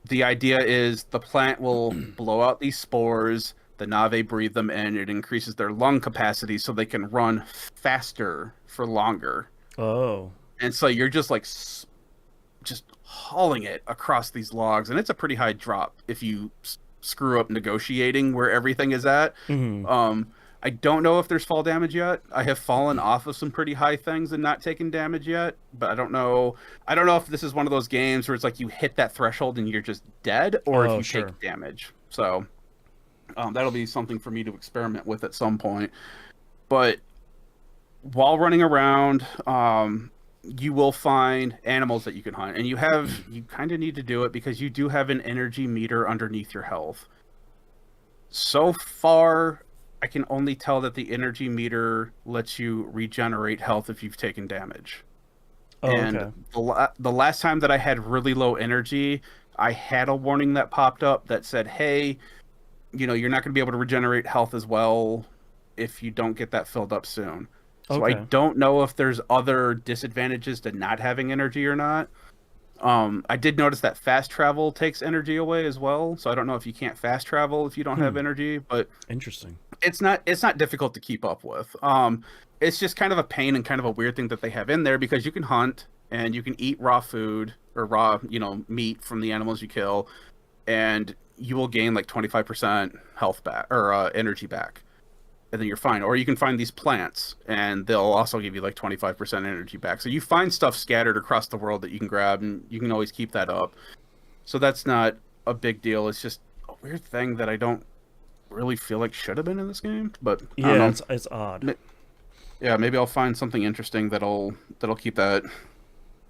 the idea is the plant will blow out these spores, the Na'vi breathe them in, it increases their lung capacity so they can run faster for longer. Oh. And so you're just like just hauling it across these logs, and it's a pretty high drop if you screw up negotiating where everything is at. I don't know if there's fall damage yet. I have fallen off of some pretty high things and not taken damage yet, but I don't know if this is one of those games where it's like you hit that threshold and you're just dead, or if you take damage. So that'll be something for me to experiment with at some point. But while running around, you will find animals that you can hunt, and you kind of need to do it because you do have an energy meter underneath your health. So far, I can only tell that the energy meter lets you regenerate health if you've taken damage. And the last time that I had really low energy, I had a warning that popped up that said, hey, you're not going to be able to regenerate health as well if you don't get that filled up soon. So I don't know if there's other disadvantages to not having energy or not. I did notice that fast travel takes energy away as well, so I don't know if you can't fast travel if you don't have energy, but interesting. It's not difficult to keep up with. It's just kind of a pain and kind of a weird thing that they have in there because you can hunt and you can eat raw food or raw, meat from the animals you kill, and you will gain like 25% health back or energy back. And then you're fine. Or you can find these plants, and they'll also give you like 25% energy back. So you find stuff scattered across the world that you can grab, and you can always keep that up. So that's not a big deal. It's just a weird thing that I don't really feel like should have been in this game. But yeah, it's odd. Yeah, maybe I'll find something interesting that'll keep that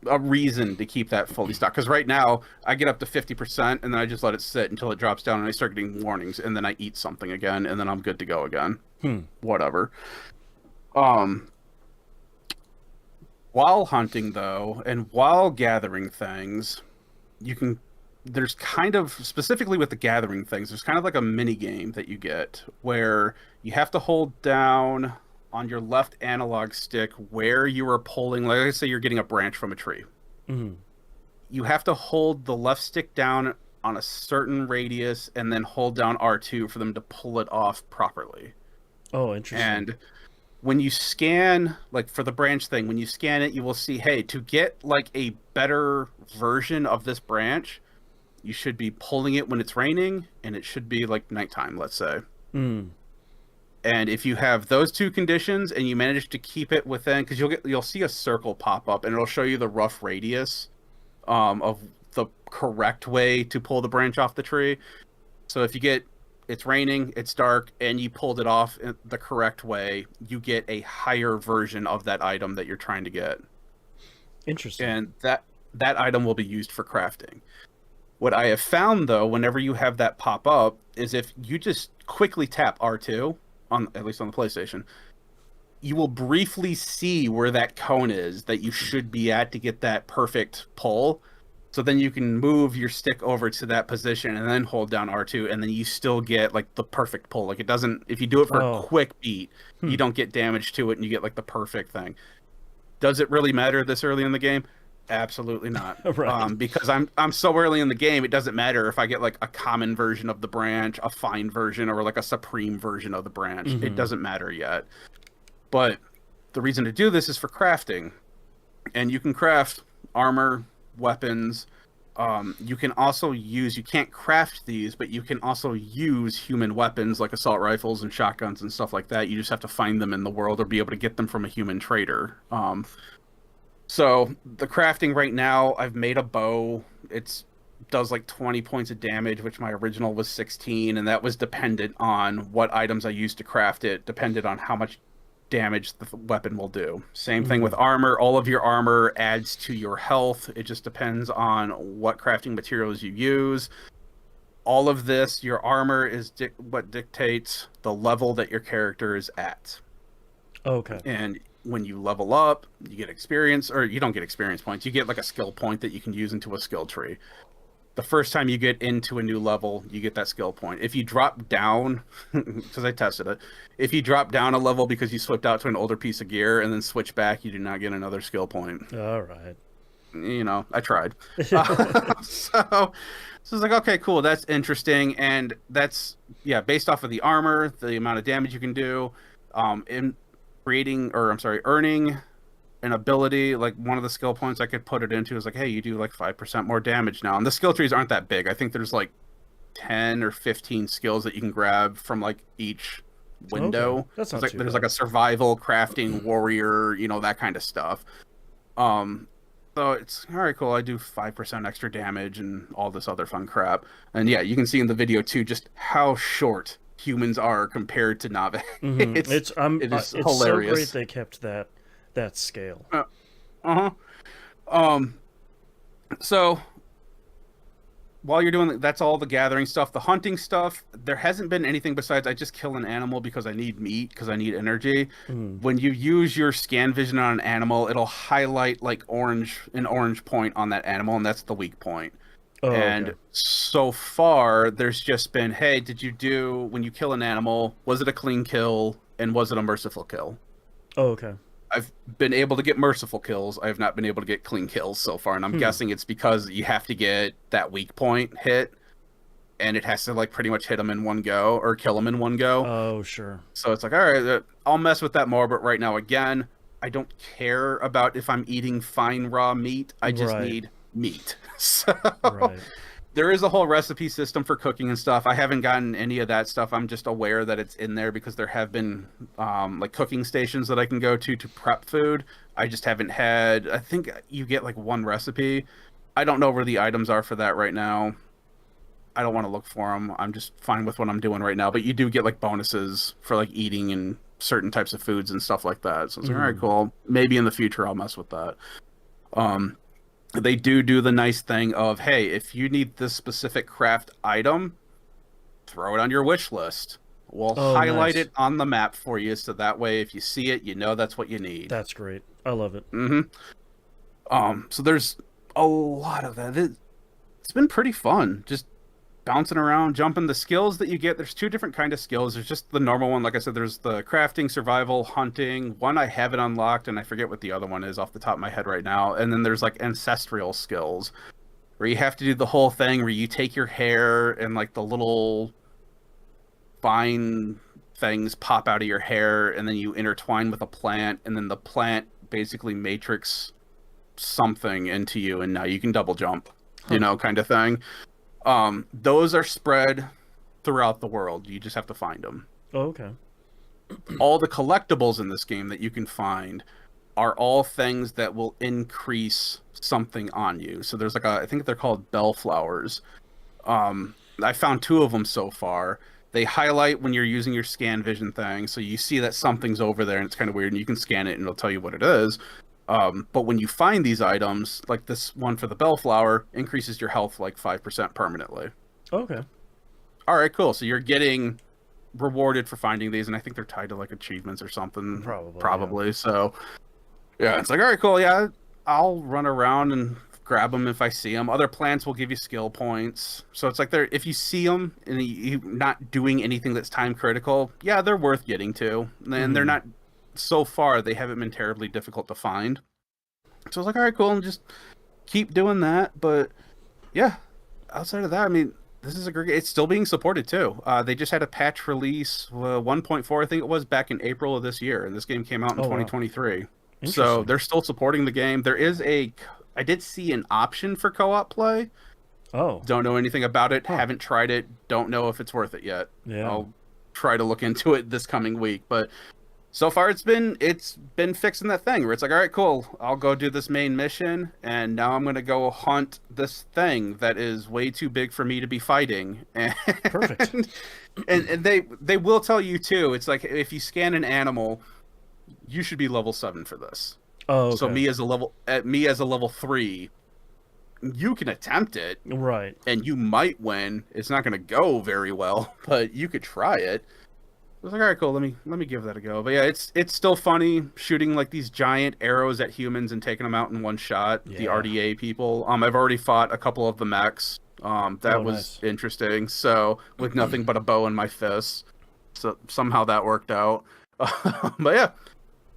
a reason to keep that fully stocked. Because right now I get up to 50%, and then I just let it sit until it drops down, and I start getting warnings, and then I eat something again, and then I'm good to go again. Whatever. While hunting though, and while gathering things, there's kind of, specifically with the gathering things, there's kind of like a mini game that you get where you have to hold down on your left analog stick where you are pulling, like I say you're getting a branch from a tree. You have to hold the left stick down on a certain radius and then hold down R2 for them to pull it off properly. Oh, interesting. And when you scan, like for the branch thing, when you scan it, you will see, hey, to get like a better version of this branch, you should be pulling it when it's raining, and it should be like nighttime, let's say. And if you have those two conditions and you manage to keep it within, because you'll see a circle pop up, and it'll show you the rough radius of the correct way to pull the branch off the tree. So if it's raining, it's dark, and you pulled it off in the correct way, you get a higher version of that item that you're trying to get. Interesting. And that item will be used for crafting. What I have found, though, whenever you have that pop up, is if you just quickly tap R2, at least on the PlayStation, you will briefly see where that cone is that you should be at to get that perfect pull. So then you can move your stick over to that position and then hold down R2, and then you still get like the perfect pull. Like it doesn't, if you do it for a quick beat, you don't get damage to it, and you get like the perfect thing. Does it really matter this early in the game? Absolutely not. Right. Because I'm so early in the game, it doesn't matter if I get like a common version of the branch, a fine version, or like a supreme version of the branch. It doesn't matter yet. But the reason to do this is for crafting, and you can craft armor, weapons. You can also you can't craft these, but you can also use human weapons like assault rifles and shotguns and stuff like that. You just have to find them in the world or be able to get them from a human trader. So the crafting right now, I've made a bow. It does like 20 points of damage, which my original was 16, and that was dependent on what items I used to craft it, depended on how much damage the weapon will do. Same thing with armor. All of your armor adds to your health. It just depends on what crafting materials you use. All of this, your armor is what dictates the level that your character is at. Okay. And when you level up, you get experience, or you don't get experience points. You get like a skill point that you can use into a skill tree. the first time you get into a new level, you get that skill point. If you drop down, because I tested it, if you drop down a level because you slipped out to an older piece of gear and then switch back, you do not get another skill point. All right. You know, I tried. So it's like, okay, cool, that's interesting, and that's based off of the armor, the amount of damage you can do, in earning an ability. Like one of the skill points I could put it into is like, hey, you do like 5% more damage now. And the skill trees aren't that big. I think there's like 10 or 15 skills that you can grab from like each window. Okay. That's not like, too there's bad. like a survival, crafting, warrior, you know, that kind of stuff. So it's all right, cool. I do 5% extra damage and all this other fun crap. And yeah, you can see in the video too just how short humans are compared to Nave. Mm-hmm. It is it's hilarious. so great they kept that scale. So while you're doing that's all the gathering stuff, the hunting stuff, there hasn't been anything besides I just kill an animal because I need meat, because I need energy. When you use your scan vision on an animal, it'll highlight like an orange point on that animal, and that's the weak point. And so far there's just been, hey, when you kill an animal, was it a clean kill and was it a merciful kill? Okay. I've been able to get merciful kills. I have not been able to get clean kills so far, and I'm guessing it's because you have to get that weak point hit, and it has to like pretty much hit them in one go or kill them in one go. Oh, sure. So it's like, all right, I'll mess with that more, but right now, again, I don't care about if I'm eating fine raw meat. I just need meat. So there is a whole recipe system for cooking and stuff. I haven't gotten any of that stuff. I'm just aware that it's in there because there have been like cooking stations that I can go to prep food. I just haven't had, I think you get like one recipe. I don't know where the items are for that right now. I don't want to look for them. I'm just fine with what I'm doing right now. But you do get like bonuses for like eating and certain types of foods and stuff like that. So it's like, all right, cool. Maybe in the future I'll mess with that. They do the nice thing of, hey, if you need this specific craft item, throw it on your wish list. We'll highlight it on the map for you, so that way if you see it, you know that's what you need. That's great. I love it. So there's a lot of that. It's been pretty fun, just bouncing around, jumping. The skills that you get, there's two different kind of skills. There's just the normal one, like I said, there's the crafting, survival, hunting. One I haven't unlocked, and I forget what the other one is off the top of my head right now. And then there's like ancestral skills, where you have to do the whole thing where you take your hair and like the little vine things pop out of your hair, and then you intertwine with a plant, and then the plant basically matrix something into you, and now you can double jump, you know, kind of thing. Those are spread throughout the world. You just have to find them. Okay. All the collectibles in this game that you can find are all things that will increase something on you. So there's like I think they're called bellflowers. I found 2 of them so far. They highlight when you're using your scan vision thing, so you see that something's over there, and it's kind of weird, and you can scan it, and it'll tell you what it is. But when you find these items, like this one for the bellflower, increases your health like 5% permanently. Okay. All right, cool. So you're getting rewarded for finding these, and I think they're tied to like achievements or something. Probably. Yeah. So yeah, it's like, all right, cool. Yeah, I'll run around and grab them if I see them. Other plants will give you skill points. So it's like if you see them and you're not doing anything that's time critical, yeah, they're worth getting to. And they're not, so far, they haven't been terribly difficult to find. So I was like, all right, cool, and just keep doing that. But yeah, outside of that, I mean, this is a great, it's still being supported too. They just had a patch release, 1.4, I think it was, back in April of this year, and this game came out in 2023. Wow. So they're still supporting the game. There is I did see an option for co-op play. Oh. Don't know anything about it. Haven't tried it. Don't know if it's worth it yet. Yeah. I'll try to look into it this coming week. But so far it's been fixing that thing where it's like, all right, cool, I'll go do this main mission, and now I'm going to go hunt this thing that is way too big for me to be fighting. And, perfect. And they will tell you too, it's like if you scan an animal, you should be level 7 for this. Oh, okay. So me as a level 3, you can attempt it, right? And you might win. It's not going to go very well, but you could try it. I was like, all right, cool. Let me give that a go. But yeah, it's still funny shooting like these giant arrows at humans and taking them out in one shot. Yeah. The RDA people. I've already fought a couple of the mechs That Oh, was nice. interesting. So with nothing but a bow in my fist, so somehow that worked out. But yeah,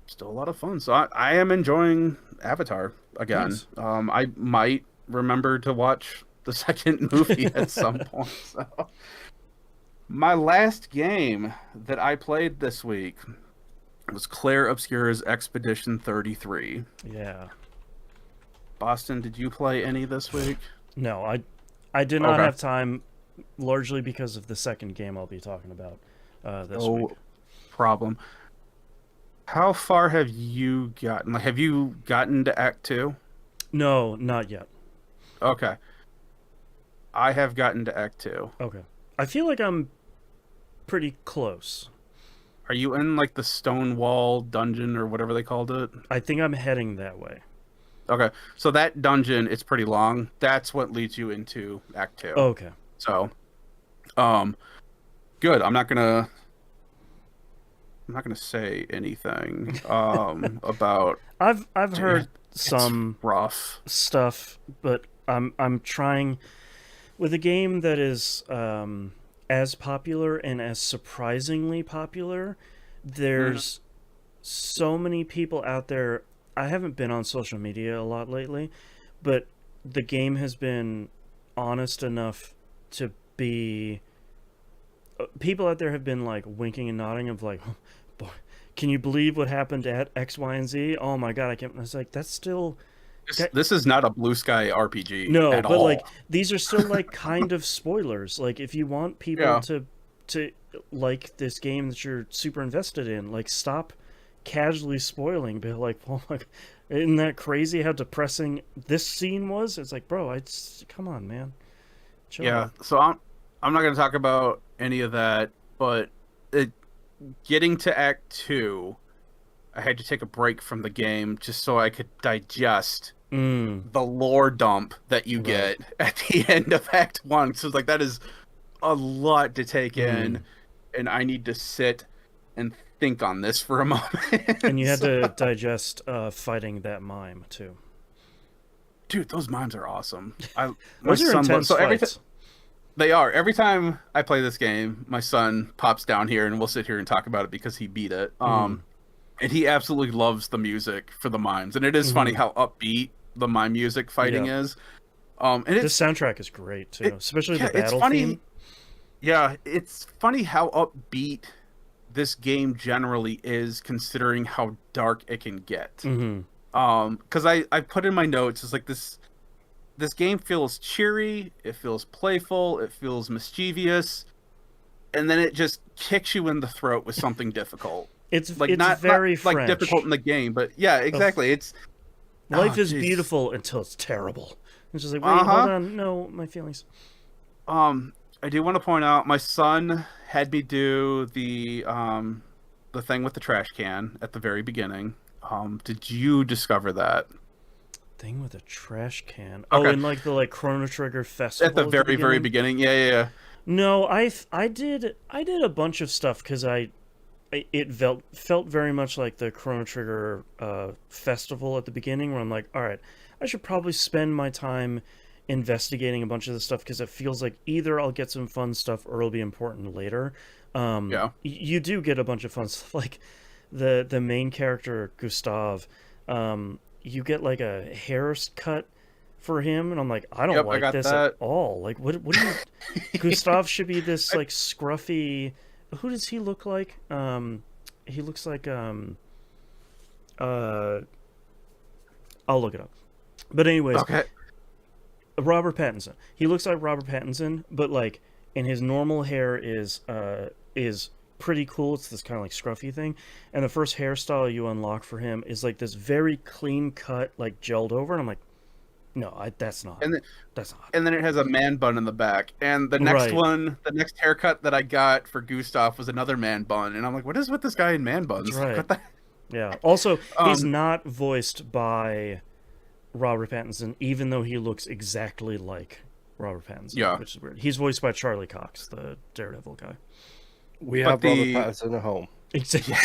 still a lot of fun. So I am enjoying Avatar again. Nice. I might remember to watch the second movie at some point. So my last game that I played this week was Clair Obscur's Expedition 33. Yeah. Boston, did you play any this week? No, I did not Okay. have time, largely because of the second game I'll be talking about this week. No problem. How far have you gotten? Like, have you gotten to Act 2? No, not yet. Okay. I have gotten to Act 2. Okay. I feel like I'm pretty close. Are you in, like, the Stonewall dungeon or whatever they called it? I think I'm heading that way. Okay. So that dungeon, it's pretty long. That's what leads you into Act 2. Okay. So, good. I'm not gonna say anything about I've Dude, heard some rough. stuff, but I'm trying with a game that is as popular and as surprisingly popular. There's so many people out there. I haven't been on social media a lot lately, but the game has been honest enough to be. People out there have been like winking and nodding of like, boy, can you believe what happened at X, Y, and Z? Oh my god, I can't. I was like, that's still. This is not a Blue Sky RPG. No, at but all. like these are still like kind of spoilers. Like if you want people Yeah. to like this game that you're super invested in, like stop casually spoiling. But like, oh my, isn't that crazy how depressing this scene was? It's like, bro, come on, man. Chill Yeah, out. so I'm not going to talk about any of that, but getting to Act 2, I had to take a break from the game just so I could digest the lore dump that you get at the end of Act 1. So it's like, that is a lot to take in, and I need to sit and think on this for a moment. And you had to digest fighting that mime too. Dude, those mimes are awesome. Those are intense fights. They are. Every time I play this game, my son pops down here and we'll sit here and talk about it because he beat it. And he absolutely loves the music for the mimes. And it is funny how upbeat the mime music fighting is. And the soundtrack is great too, especially the battle it's funny, theme. Yeah, it's funny how upbeat this game generally is, considering how dark it can get. Because I put in my notes, it's like this game feels cheery, it feels playful, it feels mischievous, and then it just kicks you in the throat with something difficult. It's like it's very not, like French. difficult in the game, but yeah, exactly. It's Life is geez. beautiful until it's terrible. It's just like, wait, hold on, no, my feelings. I do want to point out, my son had me do the thing with the trash can at the very beginning. Did you discover that? Thing with a trash can. Okay. Oh, in like the Chrono Trigger festival At the very beginning. Yeah. No, I did a bunch of stuff because it felt very much like the Chrono Trigger festival at the beginning, where I'm like, all right, I should probably spend my time investigating a bunch of this stuff because it feels like either I'll get some fun stuff or it'll be important later. You do get a bunch of fun stuff, like the main character Gustav. You get like a haircut for him, and I'm like, I don't like this at all. Like, what do you? Gustav should be this like scruffy. Who does he look like? He looks like I'll look it up. But anyways, Okay. Robert Pattinson. He looks like Robert Pattinson, but like, and his normal hair is pretty cool. It's this kind of like scruffy thing, and the first hairstyle you unlock for him is like this very clean cut, like gelled over, and I'm like, no, that's not. That's not. And then it has a man bun in the back. And the next one, the next haircut that I got for Gustav was another man bun. And I'm like, what is with this guy in man buns? That's right. What the... Yeah. Also, he's not voiced by Robert Pattinson, even though he looks exactly like Robert Pattinson. Yeah. Which is weird. He's voiced by Charlie Cox, the Daredevil guy. We have Robert Pattinson at home. Exactly.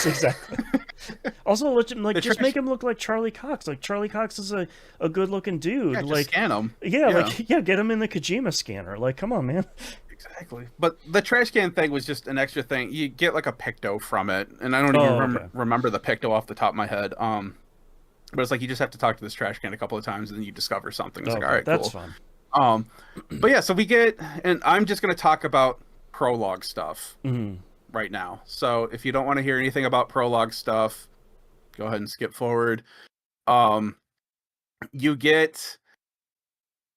Also, like The just trash- make him look like Charlie Cox. Like Charlie Cox is a good looking dude. Yeah, just Like scan them. yeah, like yeah, get him in the Kojima scanner. Like come on, man. Exactly. But the trash can thing was just an extra thing. You get like a picto from it, and I don't even Oh, okay. remember the picto off the top of my head. But it's like you just have to talk to this trash can a couple of times, and then you discover something. It's like, Okay, all right, that's cool. fine. But yeah, so we get, and I'm just gonna talk about prologue stuff Mhm. right now. So if you don't want to hear anything about prologue stuff, go ahead and skip forward. You get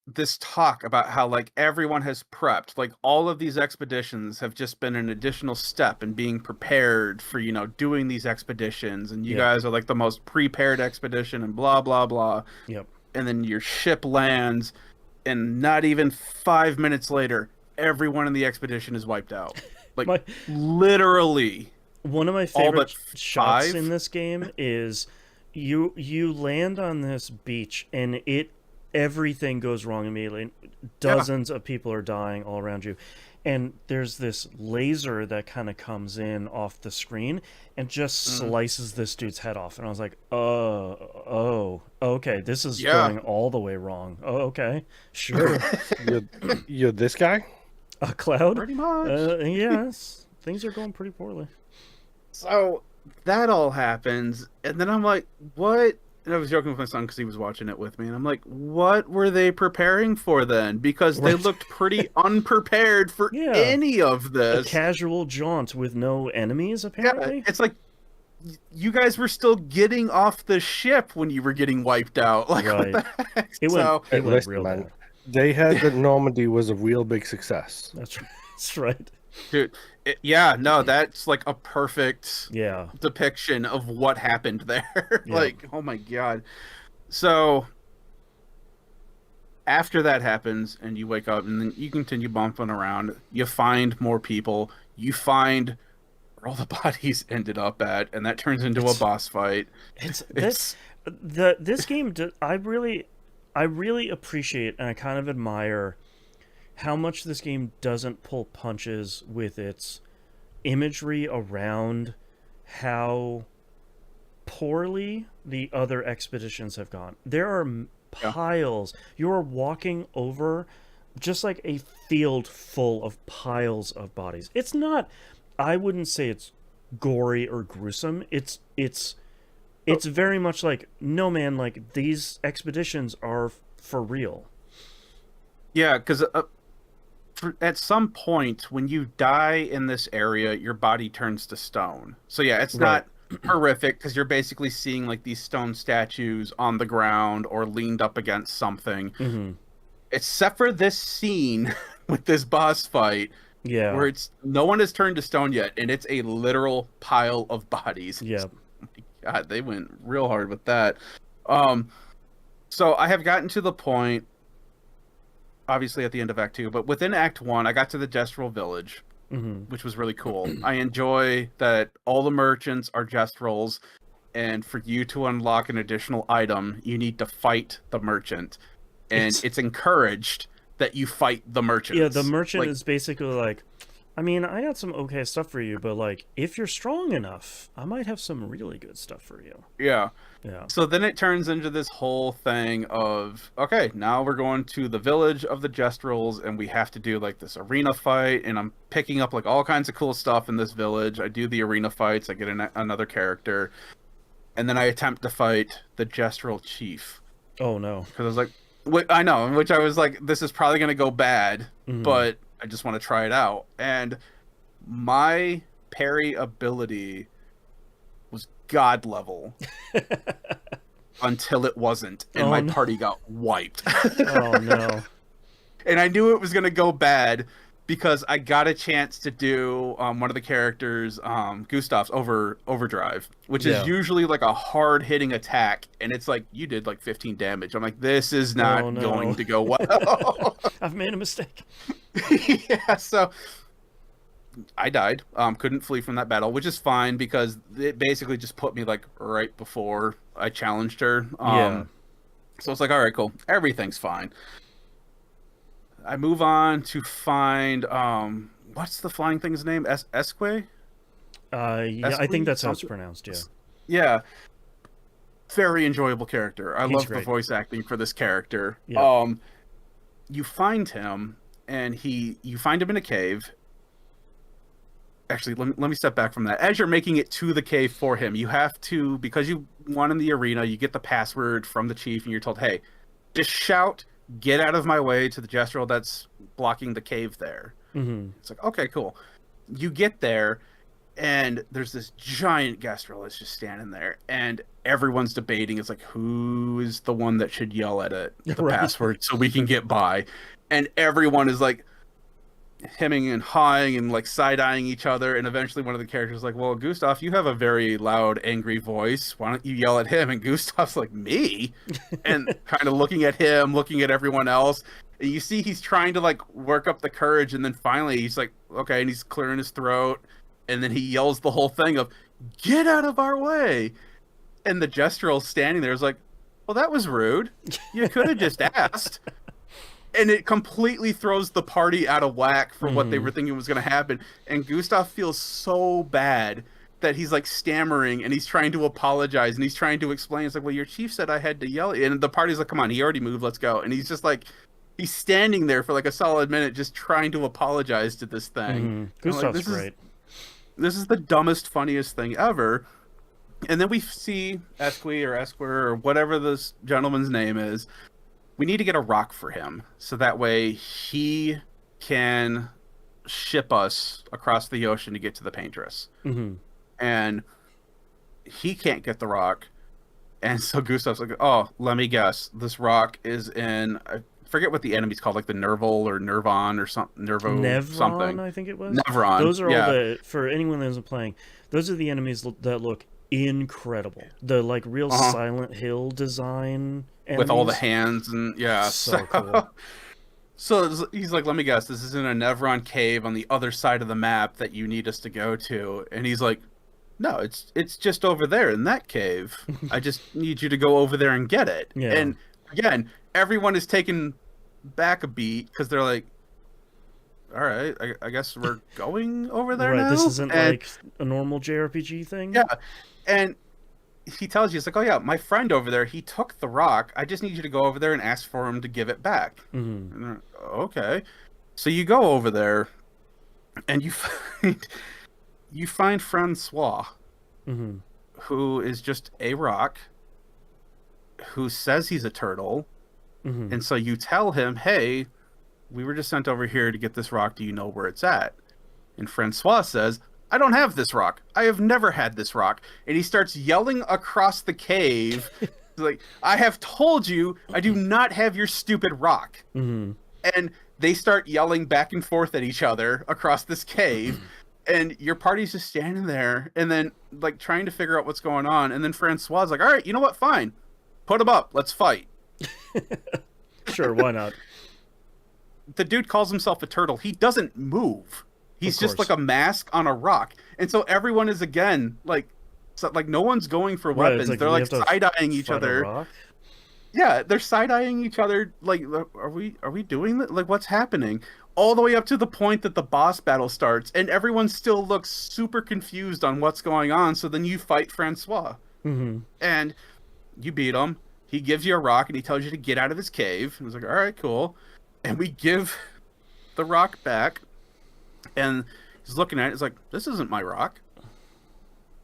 this talk about how like everyone has prepped, like all of these expeditions have just been an additional step in being prepared for, you know, doing these expeditions, and you Yeah. guys are like the most prepared expedition and blah blah blah. Yep. And then your ship lands, and not even 5 minutes later everyone in the expedition is wiped out, like My- literally. One of my All favorite but shots 5? in this game is you land on this beach and everything goes wrong immediately. Dozens of people are dying all around you. And there's this laser that kind of comes in off the screen and just slices this dude's head off. And I was like, oh, okay, this is going all the way wrong. Oh, okay, sure. You're this guy? A cloud? Pretty much. Yes, things are going pretty poorly. So that all happens, and then I'm like, what? And I was joking with my son because he was watching it with me, and I'm like, what were they preparing for then? Because they Right. looked pretty unprepared for Yeah. any of A this. casual jaunt with no enemies, apparently. Yeah, it's like you guys were still getting off the ship when you were getting wiped out. Like, Right. what the heck? It So, went Listen, real man, bad. they had that Normandy was a real big success. That's right. That's right. dude, no, that's like a perfect Yeah. depiction of what happened there. Yeah. Like, oh my god. So after that happens and you wake up and then you continue bumping around, you find more people, you find where all the bodies ended up at, and that turns into a boss fight. This game. I really appreciate and I kind of admire how much this game doesn't pull punches with its imagery around how poorly the other expeditions have gone. There are piles. You are walking over just like a field full of piles of bodies. It's not, I wouldn't say it's gory or gruesome. It's very much like, no man, like these expeditions are for real. Yeah, because at some point when you die in this area, your body turns to stone. So yeah, it's not horrific because you're basically seeing like these stone statues on the ground or leaned up against something. Mm-hmm. Except for this scene with this boss fight, Yeah. where it's no one has turned to stone yet, and it's a literal pile of bodies. Yeah. Oh my god, they went real hard with that. So I have gotten to the point, obviously at the end of Act 2, but within Act 1, I got to the Gestural Village, which was really cool. I enjoy that all the merchants are Gestrals, and for you to unlock an additional item, you need to fight the merchant. And it's encouraged that you fight the merchants. Yeah, the merchant Like, is basically like, I mean, I got some okay stuff for you, but like, if you're strong enough, I might have some really good stuff for you. yeah. Yeah. So then it turns into this whole thing of, okay, now we're going to the village of the Gestrals, and we have to do like this arena fight, and I'm picking up like all kinds of cool stuff in this village. I do the arena fights, I get another character, and then I attempt to fight the Gestral chief. Oh no. Because I was like, I know, which I was like, this is probably going to go bad, but I just want to try it out. And my parry ability was god level until it wasn't, and my party got wiped. Oh no. And I knew it was going to go bad because I got a chance to do one of the characters, Gustav's overdrive, which is usually like a hard hitting attack, and it's like, you did like 15 damage. I'm like, this is not going to go well. I've made a mistake. Yeah, so I died. Couldn't flee from that battle, which is fine because it basically just put me like right before I challenged her. So it's like, all right, cool. Everything's fine. I move on to find what's the flying thing's name? Esque? Yeah, I think that's how it's pronounced. Yeah, Yeah, very enjoyable character. I He's love the great. voice acting for this character. Yeah. You find him, and you find him in a cave. Actually, let me step back from that. As you're making it to the cave for him, you have to, because you won in the arena, you get the password from the chief, and you're told, hey, just shout, get out of my way, to the gestural that's blocking the cave there. Mm-hmm. It's like, okay, cool. You get there, and there's this giant gestural that's just standing there, and everyone's debating. It's like, who is the one that should yell at it, the Right. password, so we can get by? And everyone is like hemming and hawing and like side-eyeing each other, and eventually one of the characters is like, well, Gustav, you have a very loud, angry voice, why don't you yell at him? And Gustav's like, me? And kind of looking at him, looking at everyone else, and you see he's trying to like work up the courage, and then finally he's like, okay, and he's clearing his throat, and then he yells the whole thing of, get out of our way. And the gestural standing there is like, well, that was rude, you could have just asked. And it completely throws the party out of whack from what they were thinking was going to happen. And Gustav feels so bad that he's like stammering, and he's trying to apologize, and he's trying to explain. It's like, well, your chief said I had to yell at you. And the party's like, come on, he already moved, let's go. And he's just like, he's standing there for like a solid minute just trying to apologize to this thing. Gustav's Like, great. This is the dumbest, funniest thing ever. And then we see Esquire or whatever this gentleman's name is. We need to get a rock for him, so that way he can ship us across the ocean to get to the Paintress. Mm-hmm. And he can't get the rock. And so Gustav's like, oh, let me guess. This rock is in, I forget what the enemy's called, like the Nerval or Nervon or something. Nevron, something. I think it was. Nevron. Those are yeah. all the, for anyone that isn't playing, those are the enemies that look incredible. The like real Silent Hill design enemies. With all the hands and yeah. So cool. So he's like, let me guess, this is in a Nevron cave on the other side of the map that you need us to go to. And he's like, no, it's just over there in that cave. I just need you to go over there and get it. Yeah. And again, everyone is taken back a beat because they're like, all right, I guess we're going over there Right, now. this isn't like a normal JRPG thing. Yeah, and he tells you, it's like, oh yeah, my friend over there, he took the rock. I just need you to go over there and ask for him to give it back. Mm-hmm. And they're like, okay. So you go over there, and you find Francois, Mm-hmm. who is just a rock, who says he's a turtle, Mm-hmm. and so you tell him, hey, we were just sent over here to get this rock. Do you know where it's at? And Francois says, I don't have this rock. I have never had this rock. And he starts yelling across the cave, like, I have told you I do not have your stupid rock. Mm-hmm. And they start yelling back and forth at each other across this cave. And your party's just standing there and then like trying to figure out what's going on. And then Francois is like, all right, you know what? Fine. Put him up. Let's fight. Sure, why not? The dude calls himself a turtle. He doesn't move. He's just like a mask on a rock. And so everyone is again like, so, like no one's going for weapons. Like, they're like side-eyeing each other. Yeah, they're side-eyeing each other. Like, are we doing that? Like, what's happening? All the way up to the point that the boss battle starts, and everyone still looks super confused on what's going on. So then you fight Francois, and you beat him. He gives you a rock, and he tells you to get out of his cave. And he's like, all right, cool. And we give the rock back, and he's looking at it. It's like, this isn't my rock.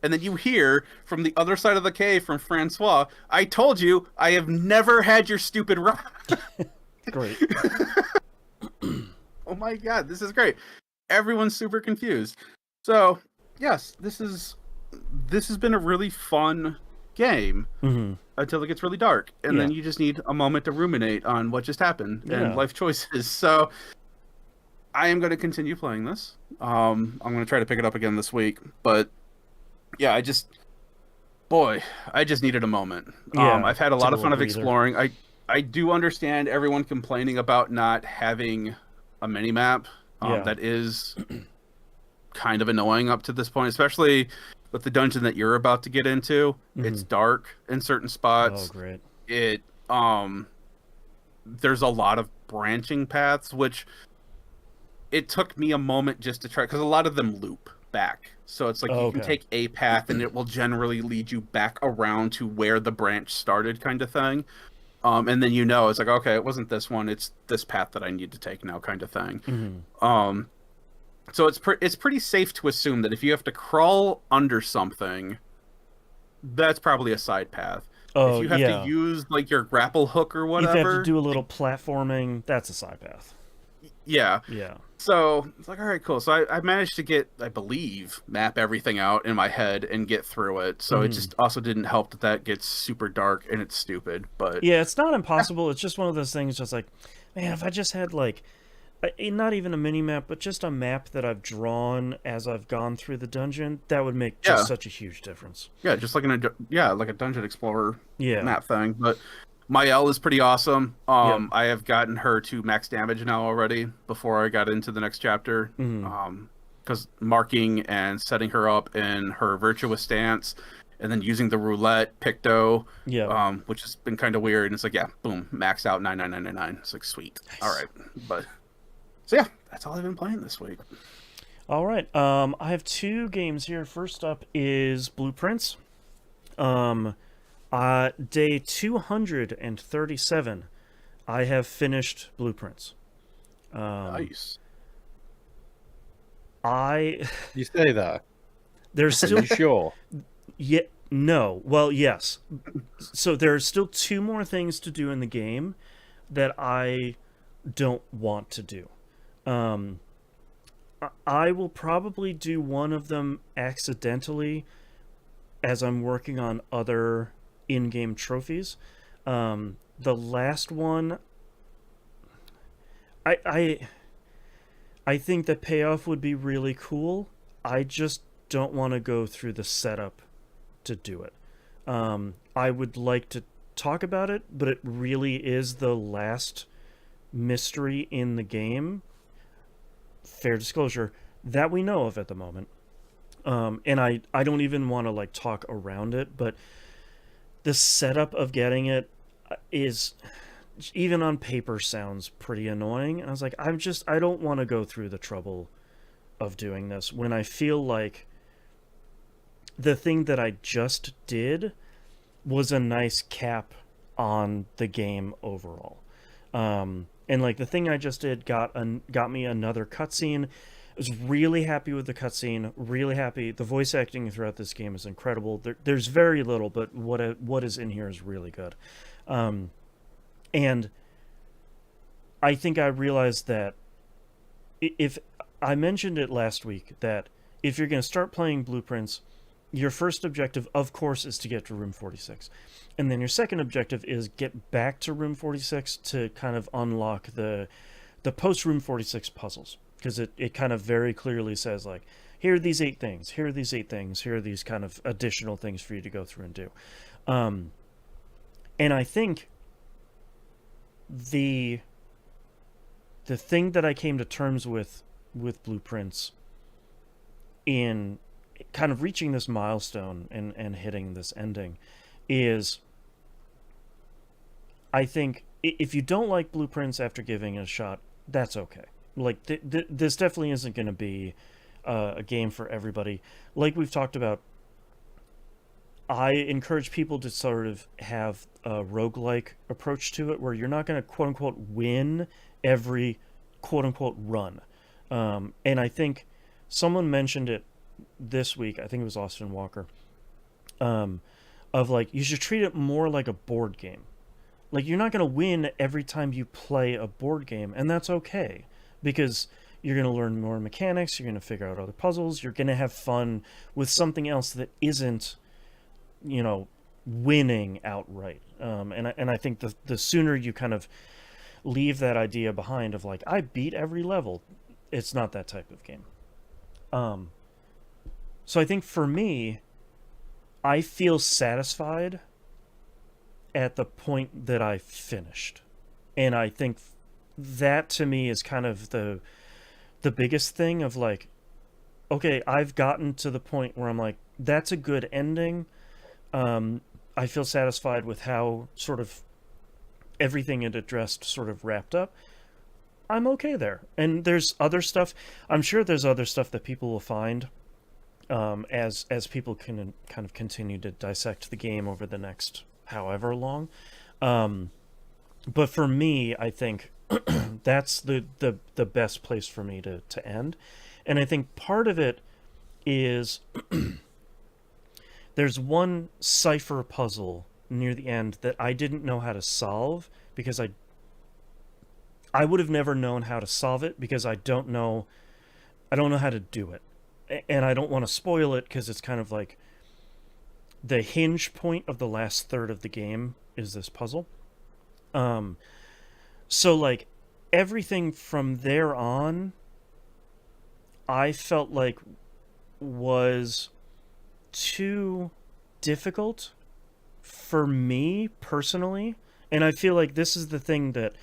And then you hear from the other side of the cave from Francois, I told you, I have never had your stupid rock. Great. Oh my god, this is great. Everyone's super confused. So, yes, this has been a really fun game until it gets really dark. And then you just need a moment to ruminate on what just happened and life choices. So, I am going to continue playing this. I'm going to try to pick it up again this week. But, yeah, I just needed a moment. I've had a lot of fun of exploring. I do understand everyone complaining about not having a mini-map. That is kind of annoying up to this point, especially with the dungeon that you're about to get into. It's dark in certain spots. Oh, great. There's a lot of branching paths, which it took me a moment just to try, because a lot of them loop back So it's like Oh, you can okay. take a path and it will generally lead you back around to where the branch started, kind of thing. And then it's like, okay, it wasn't this one, it's this path that I need to take now, kind of thing. Mm-hmm. So it's pretty safe to assume that if you have to crawl under something, that's probably a side path. If Oh, you have to yeah. use like your grapple hook or If you have to whatever, do a little platforming, that's a side path. yeah. Yeah. So it's like, all right, cool. So I managed to I believe, map everything out in my head and get through it. So it just also didn't help that gets super dark and it's stupid. But Yeah, it's not impossible. It's just one of those things. Just like, man, if I just had like, not even a mini map, but just a map that I've drawn as I've gone through the dungeon, that would make just such a huge difference. yeah, just like like a dungeon explorer Yeah. map thing. But my L is pretty awesome. Yep. I have gotten her to max damage now already before I got into the next chapter. Because marking and setting her up in her virtuous stance, and then using the roulette picto, which has been kind of weird. And it's like, yeah, boom, max out 99999. It's like, sweet. Nice. All right, but so yeah, that's all I've been playing this week. All right. I have 2 games here. First up is Blueprints. Day 237, I have finished Blueprints. Nice. You say that? There's Are still you sure? Yeah, no. Well, yes. So there's still 2 more things to do in the game that I don't want to do. I will probably do one of them accidentally as I'm working on other in-game trophies. The last one, I think the payoff would be really cool. I just don't want to go through the setup to do it. I would like to talk about it, but it really is the last mystery in the game, fair disclosure, that we know of at the moment. And I don't even want to like talk around it, but the setup of getting it is, even on paper, sounds pretty annoying. And I was like, I don't want to go through the trouble of doing this when I feel like the thing that I just did was a nice cap on the game overall. And like the thing I just did got me another cutscene. I was really happy with the cutscene, really happy. The voice acting throughout this game is incredible. There's very little, but what is in here is really good. And I think I realized that if I mentioned it last week, that if you're going to start playing Blueprints, your first objective, of course, is to get to room 46. And then your second objective is get back to room 46 to kind of unlock the post-room 46 puzzles. Because it kind of very clearly says, like, here are these 8 things, here are these 8 things, here are these kind of additional things for you to go through and do. And I think the thing that I came to terms with Blueprints in kind of reaching this milestone and hitting this ending is, I think if you don't like Blueprints after giving it a shot, that's okay. Like this definitely isn't going to be a game for everybody. Like we've talked about, I encourage people to sort of have a roguelike approach to it, where you're not going to quote unquote win every quote unquote run. And I think someone mentioned it this week, I think it was Austin Walker, of like, you should treat it more like a board game. Like, you're not going to win every time you play a board game, and that's okay, because you're going to learn more mechanics, you're going to figure out other puzzles, you're going to have fun with something else that isn't, winning outright. And I think the sooner you kind of leave that idea behind of like, I beat every level, it's not that type of game. So I think for me, I feel satisfied at the point that I finished. And I think that to me is kind of the biggest thing of like, okay, I've gotten to the point where I'm like, that's a good ending. I feel satisfied with how sort of everything it addressed sort of wrapped up. I'm okay there. And there's other stuff. I'm sure there's other stuff that people will find as people can kind of continue to dissect the game over the next however long. But for me, I think that's the best place for me to end. And I think part of it is there's one cipher puzzle near the end that I didn't know how to solve because I would have never known how to solve it because I don't know how to do it. And I don't want to spoil it because it's kind of like the hinge point of the last third of the game is this puzzle. So like everything from there on, I felt like was too difficult for me personally. And I feel like this is the thing that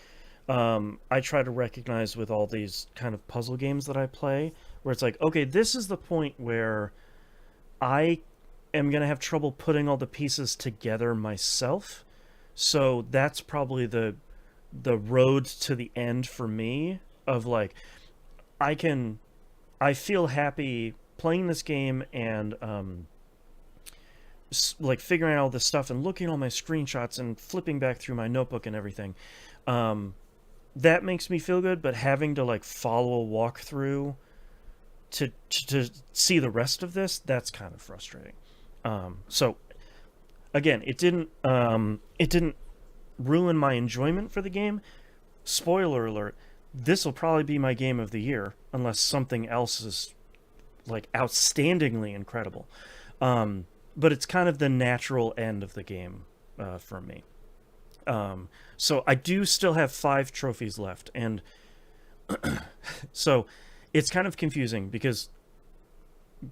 I try to recognize with all these kind of puzzle games that I play, where it's like, okay, this is the point where I am going to have trouble putting all the pieces together myself. So that's probably the road to the end for me of like, I feel happy playing this game and like figuring out all this stuff and looking at all my screenshots and flipping back through my notebook and everything. That makes me feel good, but having to like follow a walkthrough to see the rest of this, that's kind of frustrating. So again, it didn't ruin my enjoyment for the game. Spoiler alert, this will probably be my game of the year unless something else is like outstandingly incredible. But it's kind of the natural end of the game for me. So I do still have 5 trophies left, and so it's kind of confusing because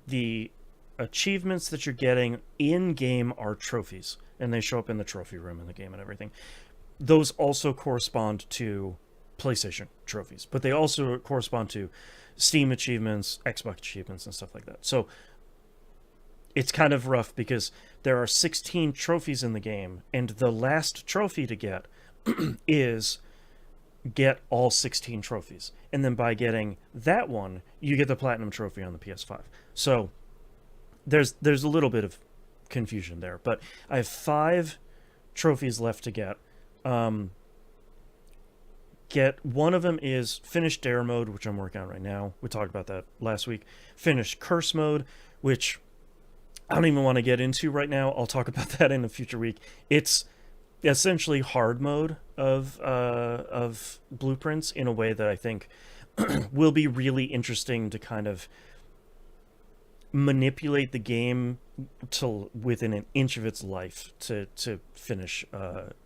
the achievements that you're getting in game are trophies, and they show up in the trophy room in the game and everything. Those also correspond to PlayStation trophies, but they also correspond to Steam achievements, Xbox achievements, and stuff like that. So it's kind of rough because there are 16 trophies in the game, and the last trophy to get is get all 16 trophies. And then by getting that one, you get the Platinum Trophy on the PS5. So there's a little bit of confusion there, but I have 5 trophies left to get. One of them is Finish Dare Mode, which I'm working on right now. We talked about that last week. Finish Curse Mode, which I don't even want to get into right now. I'll talk about that in a future week. It's essentially hard mode of Blueprints in a way that I think will be really interesting to kind of manipulate the game to within an inch of its life to finish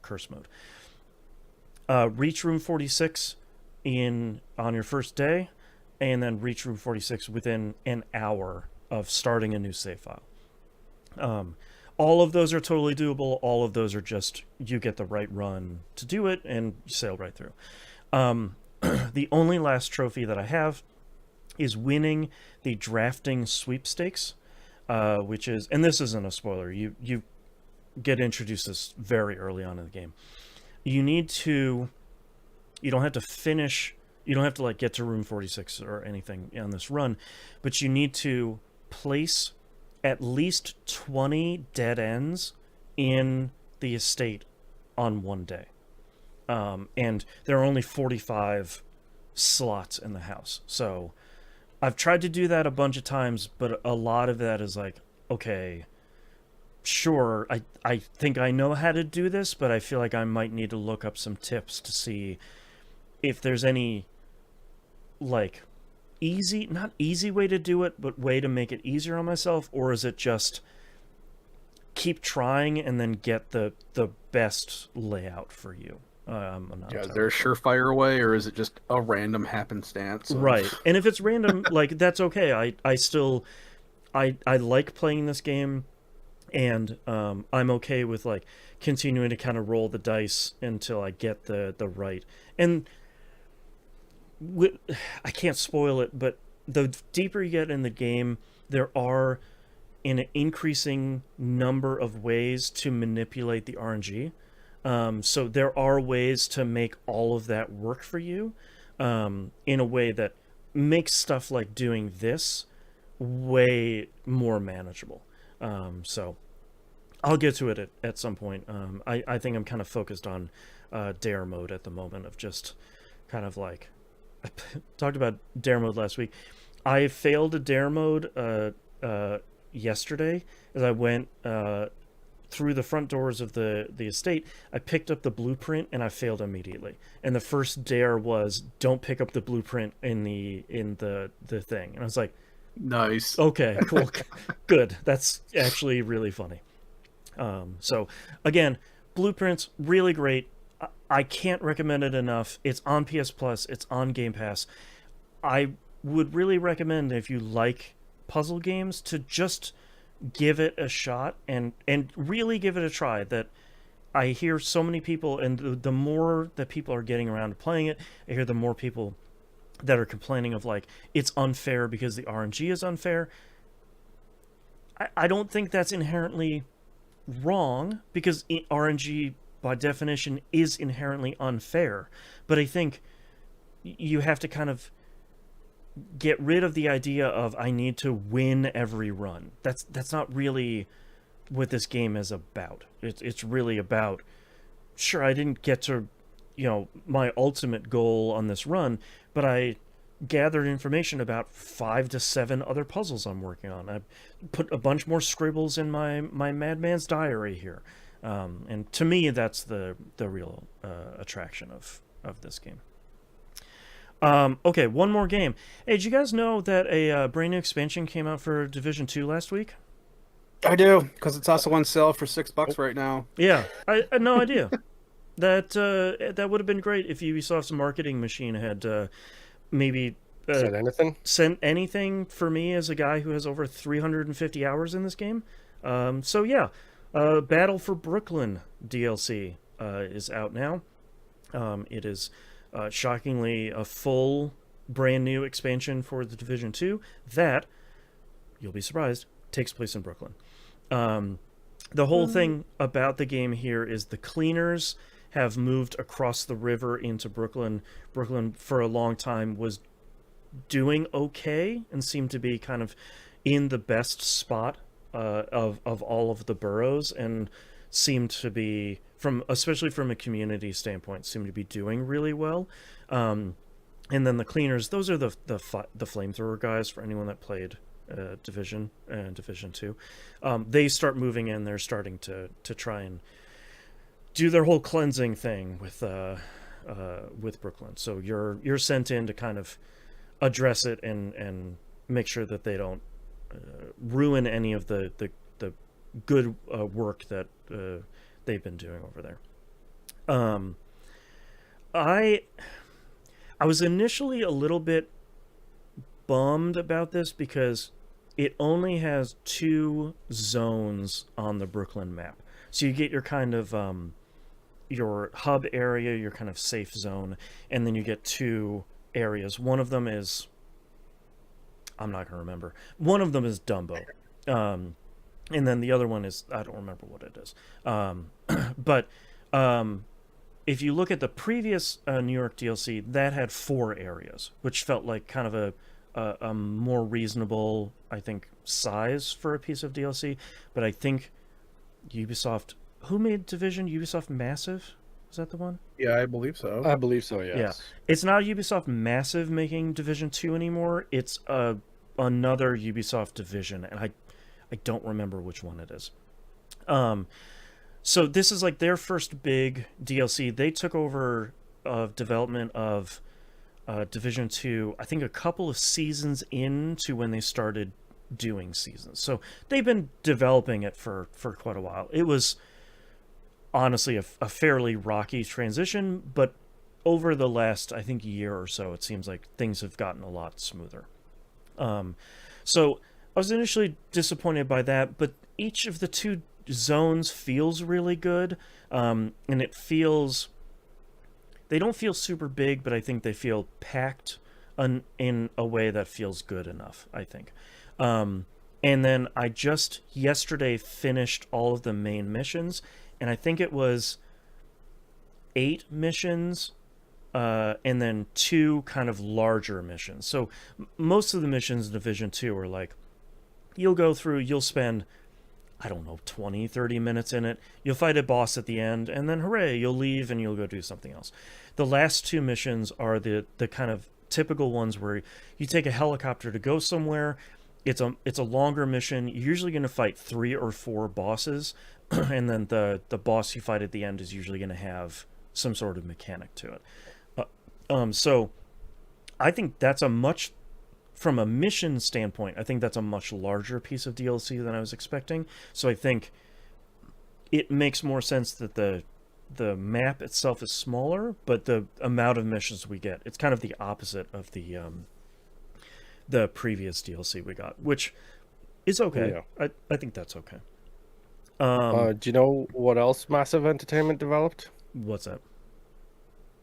Curse Mode. Reach Room 46 on your first day, and then reach Room 46 within an hour of starting a new save file. All of those are totally doable. All of those are just you get the right run to do it and you sail right through. The only last trophy that I have is winning the drafting sweepstakes, which is, and this isn't a spoiler, you get introduced this very early on in the game. You don't have to finish, you don't have to like get to room 46 or anything on this run, but you need to place at least 20 dead ends in the estate on one day. And there are only 45 slots in the house. So I've tried to do that a bunch of times, but a lot of that is like, okay, sure, I think I know how to do this, but I feel like I might need to look up some tips to see if there's any, like, not easy way to do it, but way to make it easier on myself, or is it just keep trying and then get the best layout for you? I'm not is there a surefire way, or is it just a random happenstance? Right, and if it's random, like, that's okay. I like playing this game, and I'm okay with like continuing to kind of roll the dice until I get the right. And I can't spoil it, but the deeper you get in the game, there are an increasing number of ways to manipulate the RNG. So there are ways to make all of that work for you in a way that makes stuff like doing this way more manageable. So I'll get to it at some point. I think I'm kind of focused on dare mode at the moment, of just kind of like, I talked about dare mode last week. I failed a dare mode yesterday as I went through the front doors of the estate. I picked up the blueprint and I failed immediately. And the first dare was, don't pick up the blueprint in the thing. And I was like, Nice. okay, cool, good. That's actually really funny. So again, blueprints really great. I can't recommend it enough. It's on PS Plus. It's on Game Pass. I would really recommend, if you like puzzle games, to just give it a shot and really give it a try. That I hear so many people, and the more that people are getting around to playing it, I hear the more people that are complaining of, like, it's unfair because the RNG is unfair. I don't think that's inherently wrong, because RNG by definition is inherently unfair. But I think you have to kind of get rid of the idea of, I need to win every run. That's not really what this game is about. It's really about, sure, I didn't get to, my ultimate goal on this run, but I gathered information about 5 to 7 other puzzles I'm working on. I put a bunch more scribbles in my madman's diary here. And to me, that's the real attraction of this game. Okay, one more game. Hey, did you guys know that a brand new expansion came out for Division 2 last week? I do, because it's also on sale for $6 right now. Yeah, I had no idea. That would have been great if Ubisoft's marketing machine had maybe Said anything? sent anything for me as a guy who has over 350 hours in this game. So yeah, Battle for Brooklyn DLC is out now. It is shockingly a full brand new expansion for the Division 2 that, you'll be surprised, takes place in Brooklyn. The whole thing about the game here is the cleaners have moved across the river into Brooklyn. Brooklyn, for a long time, was doing okay and seemed to be kind of in the best spot of all of the boroughs, and seemed to be, especially from a community standpoint, seemed to be doing really well. And then the cleaners, those are the flamethrower guys, for anyone that played Division and Division 2. They start moving in. They're starting to try and do their whole cleansing thing with Brooklyn. So you're sent in to kind of address it and make sure that they don't ruin any of the good work that they've been doing over there. I was initially a little bit bummed about this because it only has 2 zones on the Brooklyn map. So you get your kind of your hub area, your kind of safe zone, and then you get 2 areas. One of them is, I'm not going to remember. One of them is Dumbo. And then the other one is, I don't remember what it is. But if you look at the previous New York DLC, that had 4 areas, which felt like kind of a more reasonable, I think, size for a piece of DLC. But I think Ubisoft, who made Division? Ubisoft Massive? Is that the one? Yeah, I believe so. I believe so, yes. Yeah. It's not Ubisoft Massive making Division 2 anymore. It's another Ubisoft division, and I don't remember which one it is. So this is like their first big DLC. They took over development of Division 2, I think a couple of seasons into when they started doing seasons. So they've been developing it for quite a while. It was honestly a fairly rocky transition, but over the last, I think, year or so, it seems like things have gotten a lot smoother. So I was initially disappointed by that, but each of the 2 zones feels really good, and it feels, they don't feel super big, but I think they feel packed in a way that feels good enough, I think. And then I just yesterday finished all of the main missions, and I think it was 8 missions, and then 2 kind of larger missions. So most of the missions in Division 2 are like you'll go through, you'll spend, I don't know, 20, 30 minutes in it. You'll fight a boss at the end, and then hooray, you'll leave and you'll go do something else. The last two missions are the kind of typical ones where you take a helicopter to go somewhere. It's a longer mission. You're usually going to fight 3 or 4 bosses, and then the boss you fight at the end is usually going to have some sort of mechanic to it. So I think that's from a mission standpoint, I think that's a much larger piece of DLC than I was expecting. So I think it makes more sense that the map itself is smaller, but the amount of missions we get, it's kind of the opposite of the previous DLC we got, which is okay. Yeah. I think that's okay. Do you know what else Massive Entertainment developed? What's that?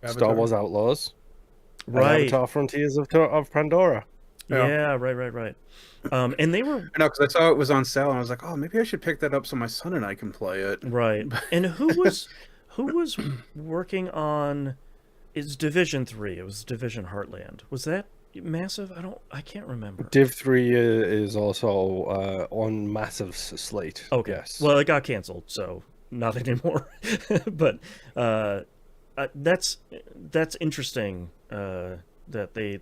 Star Wars Outlaws. Right. Avatar Frontiers of Pandora. Yeah, right. And they were... No, because I saw it was on sale, and I was like, oh, maybe I should pick that up so my son and I can play it. Right. And who was working on... It's Division 3. It was Division Heartland. Was that Massive? I can't remember. Div 3 is also on Massive's slate. Okay. Yes. Well, it got canceled, so not anymore. But that's interesting that they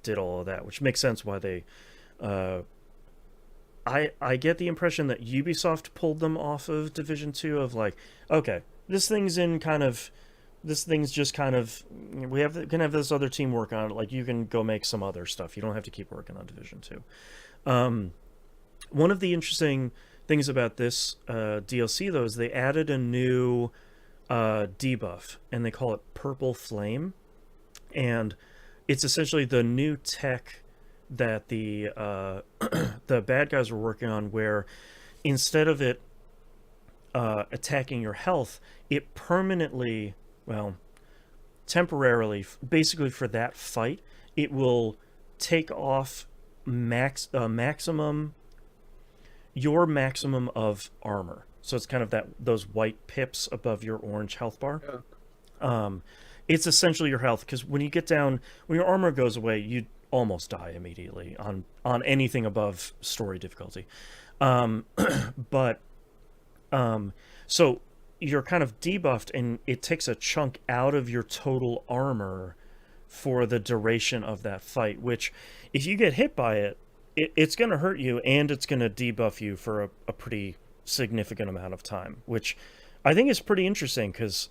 did all of that, which makes sense why they... I get the impression that Ubisoft pulled them off of Division 2 of like, okay, this thing's just kind of, we can have this other team work on it. Like, you can go make some other stuff. You don't have to keep working on Division 2. One of the interesting things about this DLC, though, is they added a new debuff, and they call it Purple Flame. And it's essentially the new tech that the bad guys were working on, where instead of it attacking your health, it permanently... well, temporarily, basically for that fight, it will take off your maximum of armor. So it's kind of those white pips above your orange health bar. Yeah. It's essentially your health, because when your armor goes away, you almost die immediately on anything above story difficulty. So you're kind of debuffed, and it takes a chunk out of your total armor for the duration of that fight, which if you get hit by it's going to hurt you, and it's going to debuff you for a pretty significant amount of time, which I think is pretty interesting, because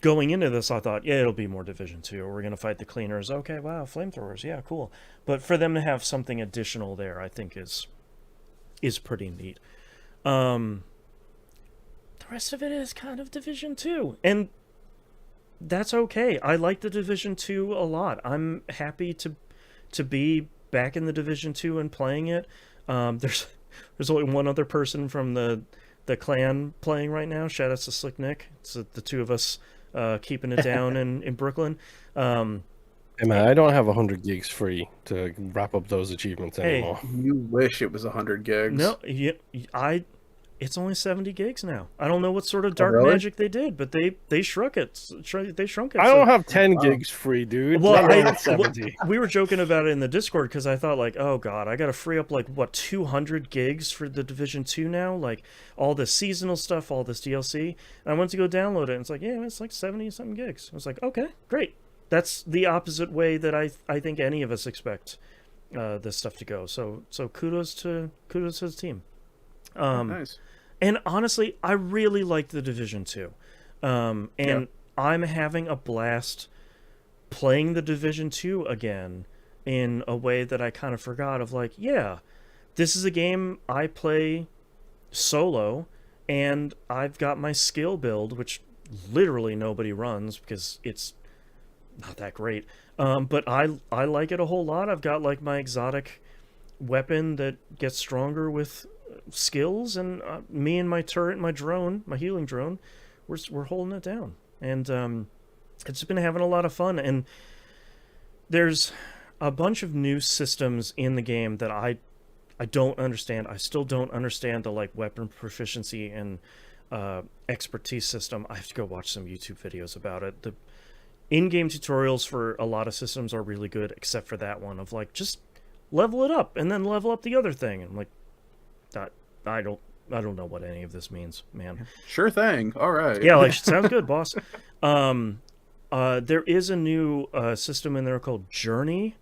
going into this, I thought, yeah, it'll be more Division 2. We're going to fight the cleaners. Okay, wow, flamethrowers. Yeah, cool. But for them to have something additional there, I think is pretty neat. The rest of it is kind of Division 2, and that's okay. I like the Division 2 a lot. I'm happy to be back in the Division 2 and playing it. There's only one other person from the clan playing right now. Shout out to Slick Nick. It's the two of us keeping it down in Brooklyn. Hey man, I don't have 100 gigs free to wrap up those achievements anymore. You wish it was 100 gigs. No, it's only 70 gigs now. I don't know what sort of dark magic they did, but they shrunk it. They shrunk it. I don't have 10 gigs free, dude. Well, 70. We were joking about it in the Discord, because I thought, like, oh god, I got to free up like 200 gigs for the Division 2 now, like all this seasonal stuff, all this DLC. And I went to go download it, and it's like, yeah, it's like 70 something gigs. I was like, okay, great. That's the opposite way that I think any of us expect this stuff to go. So kudos to the team. Nice. And honestly, I really liked the Division 2. And I'm having a blast playing the Division 2 again in a way that I kind of forgot of, like, yeah, this is a game I play solo, and I've got my skill build, which literally nobody runs because it's not that great. But I like it a whole lot. I've got, like, my exotic weapon that gets stronger with skills, and me and my turret, my drone, my healing drone, we're holding it down, and it's been having a lot of fun. And there's a bunch of new systems in the game that I don't understand. I still don't understand the, like, weapon proficiency and expertise system. I have to go watch some YouTube videos about it. The in-game tutorials for a lot of systems are really good, except for that one of, like, just level it up and then level up the other thing. And I'm like, I don't know what any of this means, man. Sure thing. All right. Yeah, like sounds good, boss. There is a new system in there called Journey,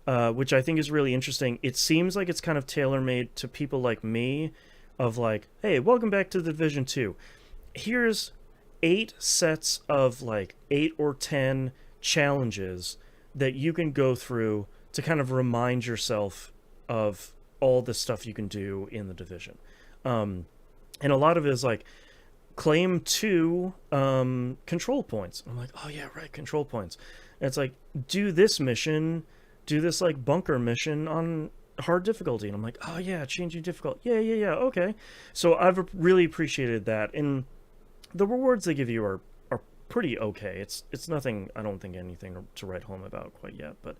which I think is really interesting. It seems like it's kind of tailor-made to people like me, of like, hey, welcome back to the Division 2. Here's 8 sets of like 8 or 10 challenges that you can go through to kind of remind yourself of all the stuff you can do in the Division. And a lot of it is like, claim 2 control points. I'm like, oh yeah, right, control points. And it's like, do this mission, do this like bunker mission on hard difficulty. And I'm like, oh yeah, changing difficulty. Yeah, okay. So I've really appreciated that. And the rewards they give you are pretty okay. It's nothing, I don't think anything to write home about quite yet. But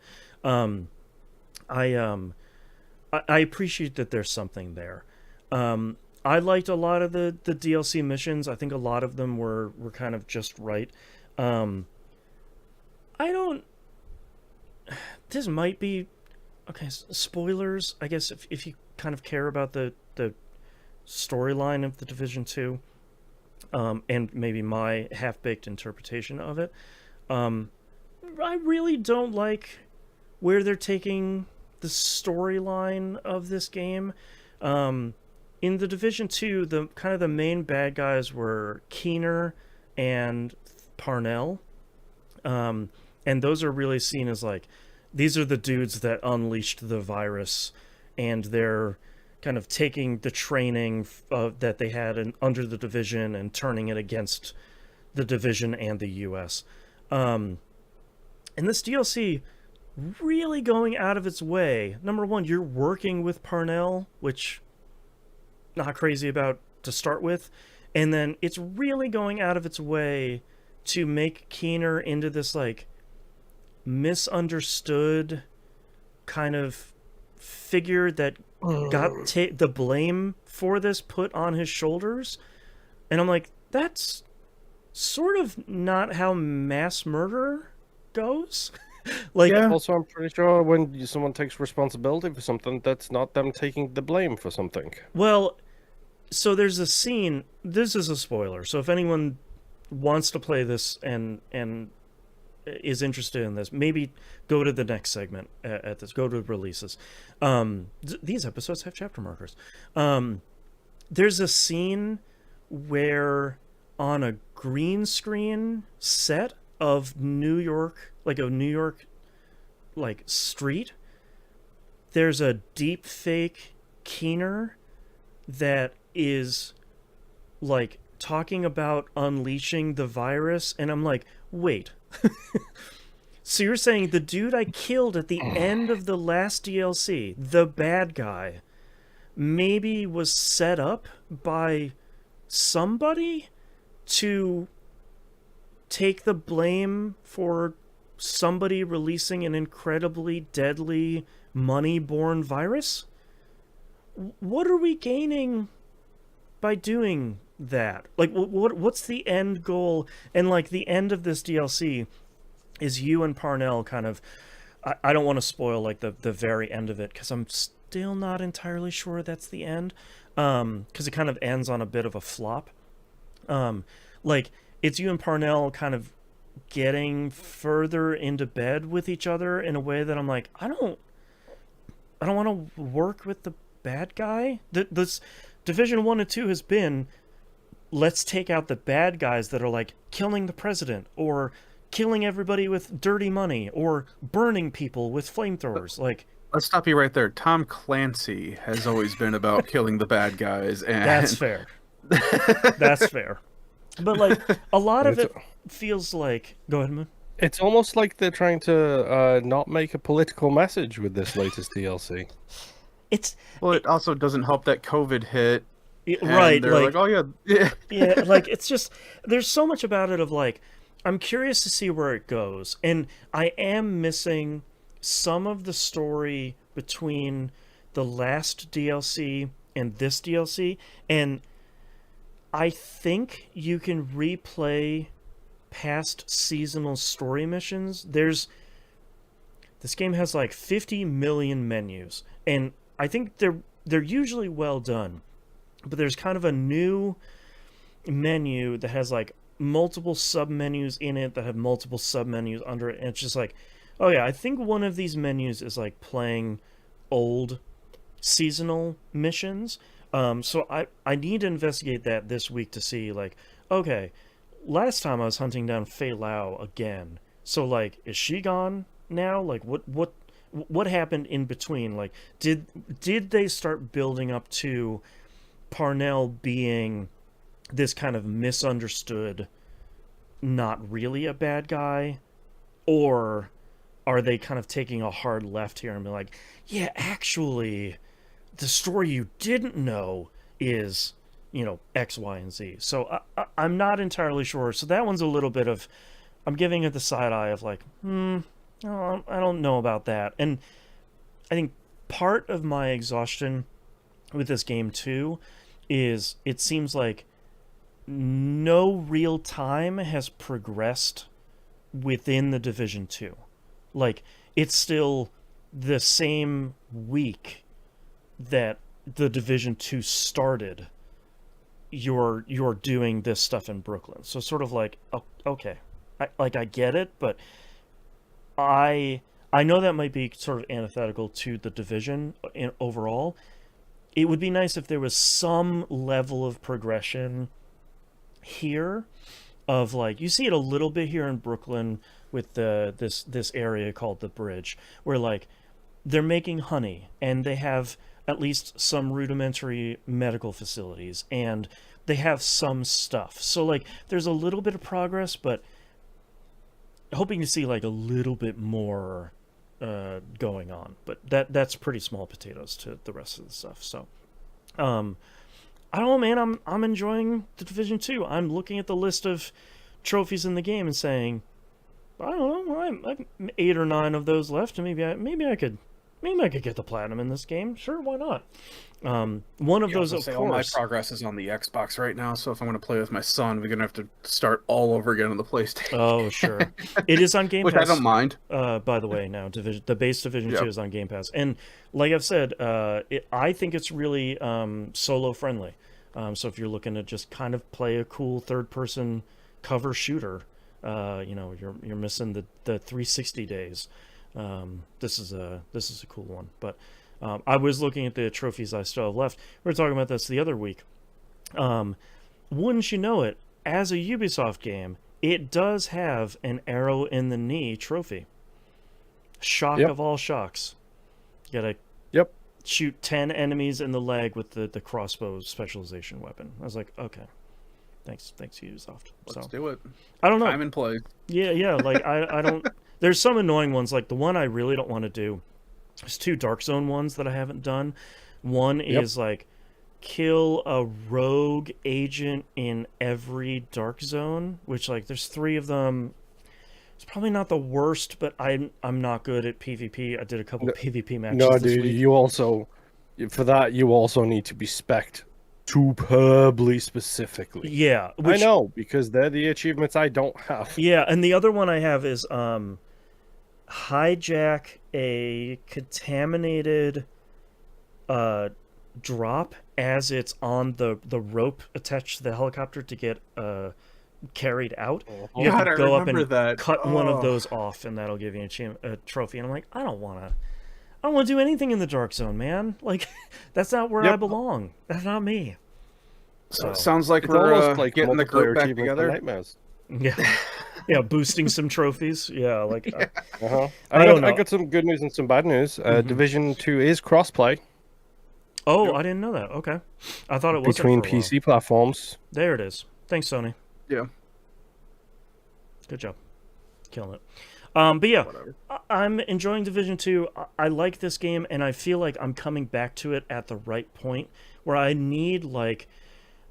I appreciate that there's something there. I liked a lot of the DLC missions. I think a lot of them were kind of just right. This might be... Okay, spoilers, I guess, if you kind of care about the storyline of the Division 2, and maybe my half-baked interpretation of it. I really don't like where they're taking the storyline of this game. In the Division 2, the main bad guys were Keener and Parnell. And those are really seen as like, these are the dudes that unleashed the virus, and they're kind of taking the training that they had under the Division and turning it against the Division and the US. And this DLC really going out of its way. Number one, you're working with Parnell, which not crazy about to start with, and then it's really going out of its way to make Keener into this like misunderstood kind of figure that got the blame for this put on his shoulders. And I'm like, that's sort of not how mass murder goes. Like, yeah. Also, I'm pretty sure when someone takes responsibility for something, that's not them taking the blame for something. Well, so there's a scene. This is a spoiler. So if anyone wants to play this and is interested in this, maybe go to the next segment at this. Go to releases. These episodes have chapter markers. There's a scene where on a green screen set of New York, like a New York like street, there's a deep fake Keener that is like talking about unleashing the virus, and I'm like, wait. So you're saying the dude I killed at the end of the last DLC, the bad guy, maybe was set up by somebody to take the blame for somebody releasing an incredibly deadly money-born virus? What are we gaining by doing that? Like, what's the end goal? And like, the end of this DLC is you and Parnell kind of, I don't want to spoil like the very end of it, because I'm still not entirely sure that's the end, because it kind of ends on a bit of a flop. Like, it's you and Parnell kind of getting further into bed with each other in a way that I'm like, I don't want to work with the bad guy. This Division 1 and 2 has been, let's take out the bad guys that are like killing the president or killing everybody with dirty money or burning people with flamethrowers. Like, let's stop you right there. Tom Clancy has always been about killing the bad guys, and that's fair. That's fair. But like, a lot of it feels like, go ahead, man. It's almost like they're trying to not make a political message with this latest DLC. Well, it also doesn't help that COVID hit. Right, they're like, oh yeah. Yeah, like, it's just, there's so much about it of like, I'm curious to see where it goes, and I am missing some of the story between the last DLC and this DLC, and I think you can replay past seasonal story missions. There's This game has like 50 million menus, and I think they're usually well done, but there's kind of a new menu that has like multiple sub menus in it that have multiple sub menus under it, and it's just like, oh yeah, I think one of these menus is like playing old seasonal missions. So I need to investigate that this week to see like, okay, last time I was hunting down Fei Lao again. So like, is she gone now? Like, what happened in between? Like, did they start building up to Parnell being this kind of misunderstood, not really a bad guy, or are they kind of taking a hard left here and be like, yeah, actually, the story you didn't know is, X, Y, and Z. So I'm not entirely sure. So that one's a little bit of, I'm giving it the side eye of like, I don't know about that. And I think part of my exhaustion with this game too is it seems like no real time has progressed within the Division 2. Like, it's still the same week that the Division 2 started. You're doing this stuff in Brooklyn. So sort of like, okay. I get it, but I know that might be sort of antithetical to the Division overall. It would be nice if there was some level of progression here, of like, you see it a little bit here in Brooklyn with this area called the Bridge, where like they're making honey and they have at least some rudimentary medical facilities and they have some stuff. So like there's a little bit of progress, but hoping to see like a little bit more going on. But that's pretty small potatoes to the rest of the stuff. So I don't know, man. I'm enjoying the Division 2. I'm looking at the list of trophies in the game and saying, I don't know, I have 8 or 9 of those left, and maybe I could get the platinum in this game. Sure, why not? One of those, of course. All my progress is on the Xbox right now, so if I'm going to play with my son, we're going to have to start all over again on the PlayStation. Oh, sure. It is on Game Which Pass. I don't mind. By the way, now the base Division 2 is on Game Pass, and like I've said, I think it's really solo friendly. So if you're looking to just kind of play a cool third-person cover shooter, you're missing the 360 days. This is a cool one. But I was looking at the trophies I still have left. We were talking about this the other week. Wouldn't you know it, as a Ubisoft game, it does have an arrow in the knee trophy. Shock of all shocks. You gotta shoot 10 enemies in the leg with the crossbow specialization weapon. I was like, okay. Thanks Ubisoft. Let's do it. I don't know. Time and play. Yeah, like I don't. There's some annoying ones, like the one I really don't want to do. There's 2 Dark Zone ones that I haven't done. One is like kill a rogue agent in every Dark Zone, which like there's 3 of them. It's probably not the worst, but I'm not good at PvP. I did a couple PvP matches. No, this dude, week. you also need to be spec'd superbly specifically. Yeah, I know, because they're the achievements I don't have. Yeah, and the other one I have is hijack a contaminated drop as it's on the rope attached to the helicopter to get carried out. You have to go up and cut one of those off, and that'll give you a trophy. And I'm like, I don't want to do anything in the Dark Zone, man. Like, that's not where I belong. That's not me. So it sounds like it's we're almost like getting the group back together. Nightmares. Yeah, boosting some trophies. Yeah, like I got some good news and some bad news. Division 2 is crossplay. Oh, I didn't know that. Okay, I thought it was between PC platforms. There it is. Thanks, Sony. Yeah. Good job. Killing it. But yeah, I'm enjoying Division 2. I like this game, and I feel like I'm coming back to it at the right point where I need like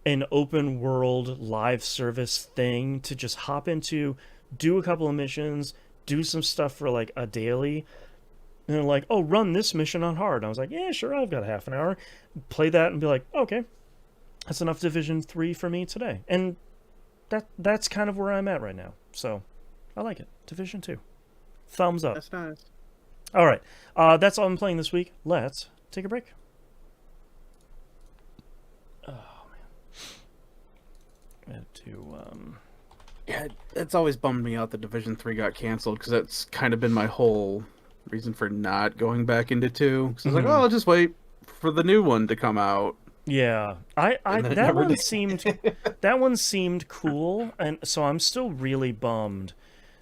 an open world live service thing to just hop into, do a couple of missions, do some stuff for like a daily, and they're like, oh, run this mission on hard. And I was like, yeah, sure, I've got a half an hour. Play that and be like, okay, that's enough Division 3 for me today. And that's kind of where I'm at right now. So I like it. Division 2. Thumbs up. That's nice. All right. That's all I'm playing this week. Let's take a break. Oh, man. I had to, Yeah, it's always bummed me out that Division 3 got canceled, because that's kind of been my whole reason for not going back into 2. Because I was like, oh, I'll just wait for the new one to come out. Yeah, I And then it that never one did. seemed cool, and so I'm still really bummed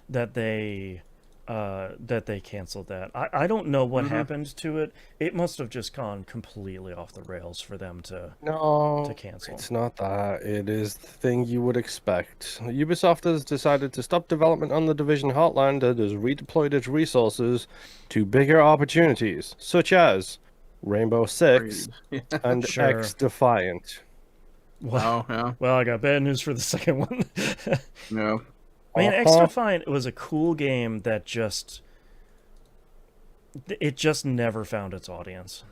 that they canceled that. I don't know what happened to it. It must have just gone completely off the rails for them to No, cancel. it's not that. It is the thing you would expect. Ubisoft has decided to stop development on the Division Heartland and has redeployed its resources to bigger opportunities, such as Rainbow Six and Sure. X Defiant. Wow, yeah. Well, I got bad news for the second one. No. Man, X Defiant was a cool game that just never found its audience.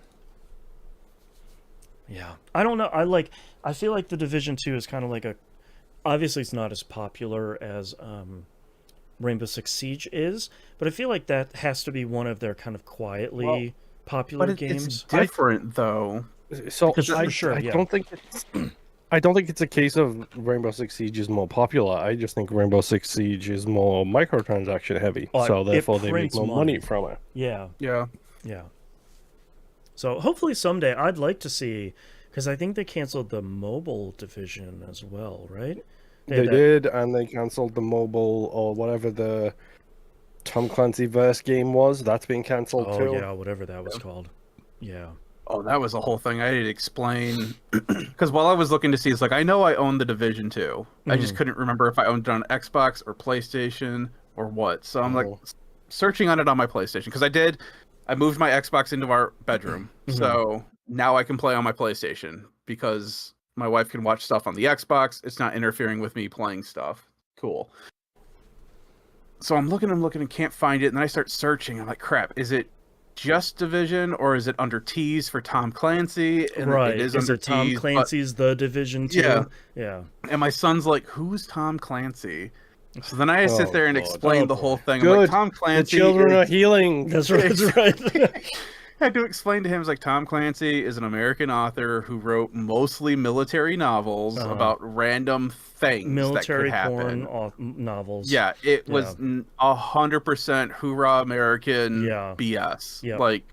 Yeah. I don't know. I feel like the Division 2 is kind of like obviously it's not as popular as Rainbow Six Siege is, but I feel like that has to be one of their kind of quietly popular But games. it's different, though. So Because I, for sure, I yeah. don't think it's I don't think it's a case of Rainbow Six Siege is more popular. I just think Rainbow Six Siege is more microtransaction heavy, so it therefore they make prints more money. money from it. Yeah. Yeah. Yeah. So hopefully someday I'd like to see, because I think they canceled the mobile division as well, right? They did, and they cancelled the mobile or whatever the Tom Clancy verse game was. That's been cancelled Oh too. yeah, whatever that was called. Yeah. Oh, that was a whole thing. I had to explain because while I was looking to see, it's like I know I own the Division 2. I just couldn't remember if I owned it on Xbox or PlayStation or what. So I'm like searching on it on my PlayStation because I moved my Xbox into our bedroom, so now I can play on my PlayStation because my wife can watch stuff on the Xbox. It's not interfering with me playing stuff. Cool. So I'm looking and can't find it, and then I start searching. I'm like, crap, is it just Division or is it under T's for Tom Clancy? And right. it is Is under it Tom T's, Clancy's The Division 2? Yeah. Yeah. And my son's like, who's Tom Clancy? So then I sit there and God. explain the whole thing. I'm Good. like, Tom The Clancy. children are healing. That's right. That's right. I had to explain to him, like, Tom Clancy is an American author who wrote mostly military novels about random things Military that could happen. porn novels. Yeah, it was 100% hoorah American BS. Yep. Like,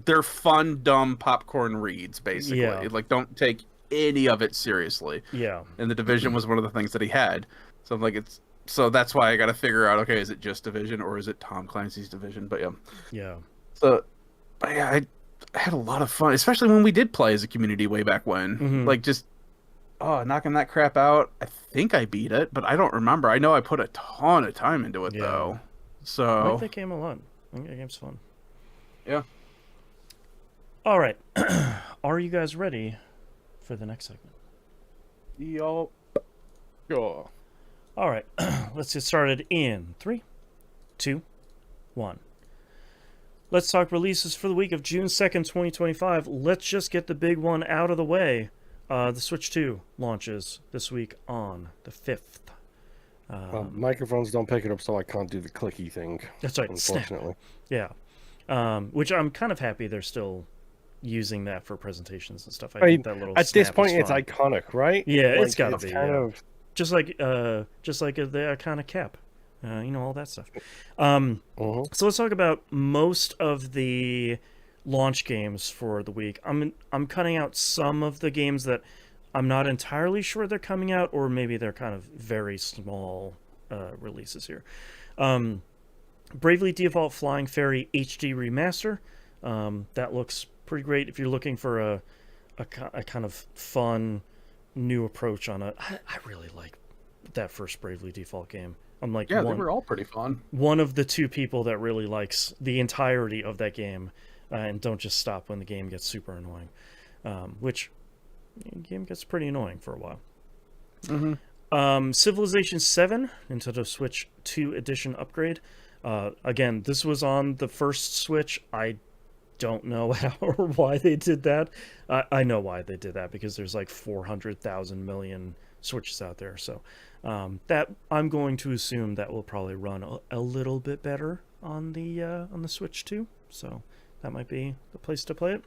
they're fun, dumb popcorn reads, basically. Yeah. Like, don't take any of it seriously. Yeah. And the Division was one of the things that he had. So I'm like, so that's why I got to figure out, okay, is it just Division or is it Tom Clancy's Division? But Yeah. So, but yeah, I had a lot of fun, especially when we did play as a community way back when. Like, just knocking that crap out. I think I beat it, but I don't remember. I know I put a ton of time into it though. So I like that game a lot. I think that game's fun. Yeah. All right. Are you guys ready for the next segment? Yo. Sure. All right. Let's get started in 3, 2, 1. Let's talk releases for the week of June 2nd, 2025. Let's just get the big one out of the way. The Switch 2 launches this week on the 5th. Microphones don't pick it up, so I can't do the clicky thing. That's right. Unfortunately. Snap. Yeah. Which I'm kind of happy they're still using that for presentations and stuff. I I mean, think that little at this snap point, is it's fun. iconic, right? Yeah, Like, it's gotta be. kind Yeah. of. Just like the iconic cap. All that stuff. So let's talk about most of the launch games for the week. I'm cutting out some of the games that I'm not entirely sure they're coming out, or maybe they're kind of very small releases here. Bravely Default Flying Fairy HD Remaster. That looks pretty great if you're looking for a kind of fun new approach on it. I really like that first Bravely Default game. I'm like, Yeah, they were all pretty fun. One of the two people that really likes the entirety of that game, and don't just stop when the game gets super annoying, which the game gets pretty annoying for a while. Civilization 7 Nintendo Switch 2 Edition upgrade. Again, this was on the first Switch. I don't know how or why they did that. I know why they did that, because there's like 400,000 million Switches out there. So that I'm going to assume that will probably run a little bit better on the Switch too, so that might be the place to play it.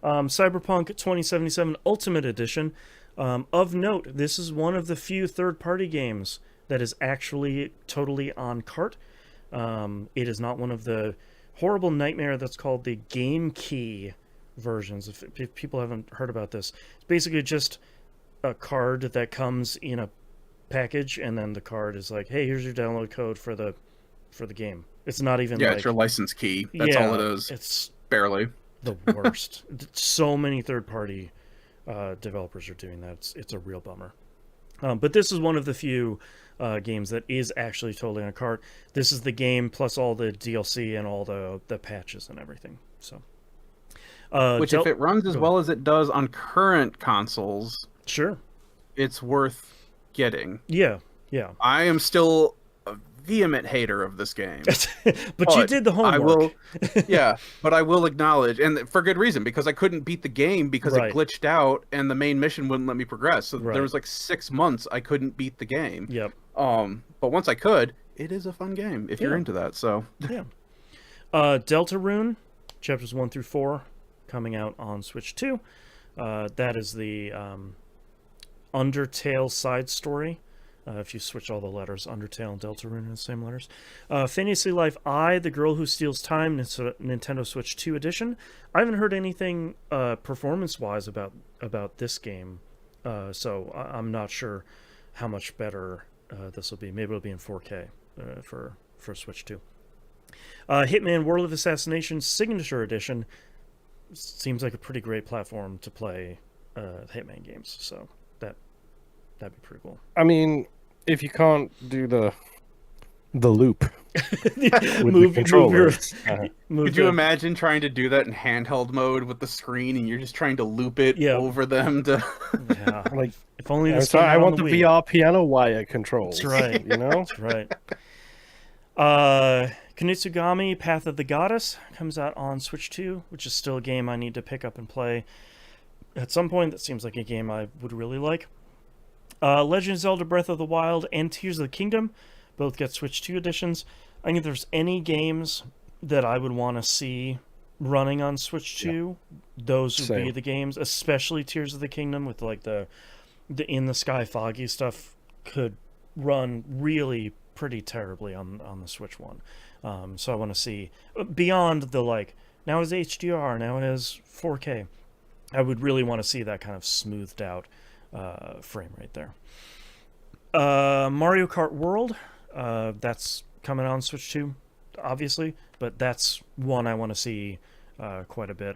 Cyberpunk 2077 Ultimate Edition. Of note, this is one of the few third-party games that is actually totally on cart. It is not one of the horrible nightmare that's called the Game Key versions. If people haven't heard about this, it's basically just a card that comes in a package, and then the card is like, hey, here's your download code for the game. It's not even it's your license key. That's all it is. It's barely the worst. So many third-party developers are doing that. It's a real bummer. But this is one of the few games that is actually totally on a cart. This is the game plus all the DLC and all the patches and everything. So, which if it runs as well as it does on current consoles, sure, it's worth getting. Yeah. I am still a vehement hater of this game. but you did the homework. I will, but I will acknowledge, and for good reason, because I couldn't beat the game because it glitched out and the main mission wouldn't let me progress. So there was like 6 months I couldn't beat the game. Yep. But once I could, it is a fun game if you're into that. So yeah. Deltarune, chapters 1 through 4, coming out on Switch 2. That is the Undertale side story. If you switch all the letters, Undertale and Deltarune in the same letters. Fantasy Life I, The Girl Who Steals Time, Nintendo Switch 2 edition. I haven't heard anything performance-wise about this game, so I'm not sure how much better this will be. Maybe it'll be in 4K for Switch 2. Hitman World of Assassination Signature Edition seems like a pretty great platform to play Hitman games, so that'd be pretty cool. I mean, if you can't do the loop with move, the controller, could you imagine trying to do that in handheld mode with the screen and you're just trying to loop it over them to like if only this I want the Wii. VR piano wire controls. That's right. You know? That's right. Kunitsugami Path of the Goddess comes out on Switch 2, which is still a game I need to pick up and play at some point. That seems like a game I would really like. Legend of Zelda Breath of the Wild and Tears of the Kingdom both get Switch 2 editions. I think if there's any games that I would want to see running on Switch 2, those would be the games, especially Tears of the Kingdom with like the in the sky foggy stuff could run really pretty terribly on the Switch 1. So I want to see beyond the like now it has HDR, now it has 4K. I would really want to see that kind of smoothed out frame rate there. Mario Kart World, that's coming on Switch 2, obviously, but that's one I want to see quite a bit.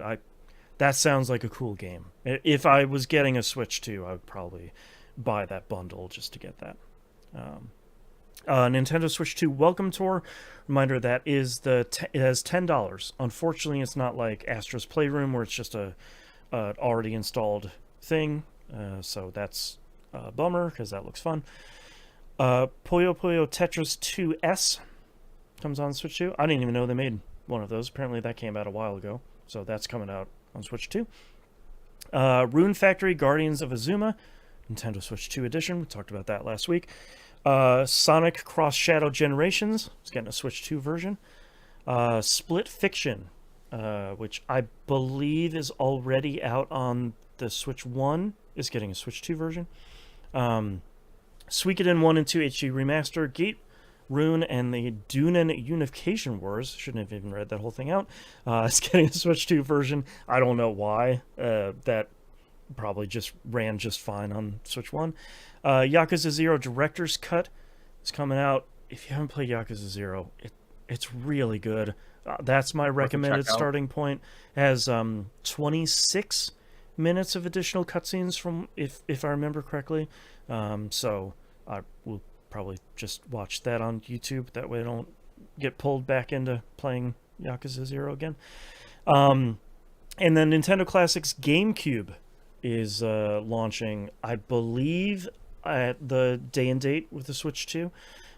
That sounds like a cool game. If I was getting a Switch 2, I would probably buy that bundle just to get that. Nintendo Switch 2 Welcome Tour. Reminder that is it has $10. Unfortunately, it's not like Astro's Playroom where it's just a already installed thing. So that's a bummer because that looks fun. Puyo Puyo Tetris 2S comes on Switch 2. I didn't even know they made one of those. Apparently that came out a while ago. So that's coming out on Switch 2. Rune Factory Guardians of Azuma, Nintendo Switch 2 edition. We talked about that last week. Sonic Cross Shadow Generations. It's getting a Switch 2 version. Split Fiction, which I believe is already out on the Switch 1, is getting a Switch 2 version. Suikoden 1 and 2 HD Remaster, Gate, Rune, and the Dunen Unification Wars. Shouldn't have even read that whole thing out. It's getting a Switch 2 version. I don't know why. That probably just ran just fine on Switch 1. Yakuza 0 Director's Cut is coming out. If you haven't played Yakuza 0, it's really good. That's my recommended starting point. It has 26 minutes of additional cutscenes from if I remember correctly. So I will probably just watch that on YouTube. That way I don't get pulled back into playing Yakuza 0 again. And then Nintendo Classics GameCube is launching, I believe, at the day and date with the Switch 2.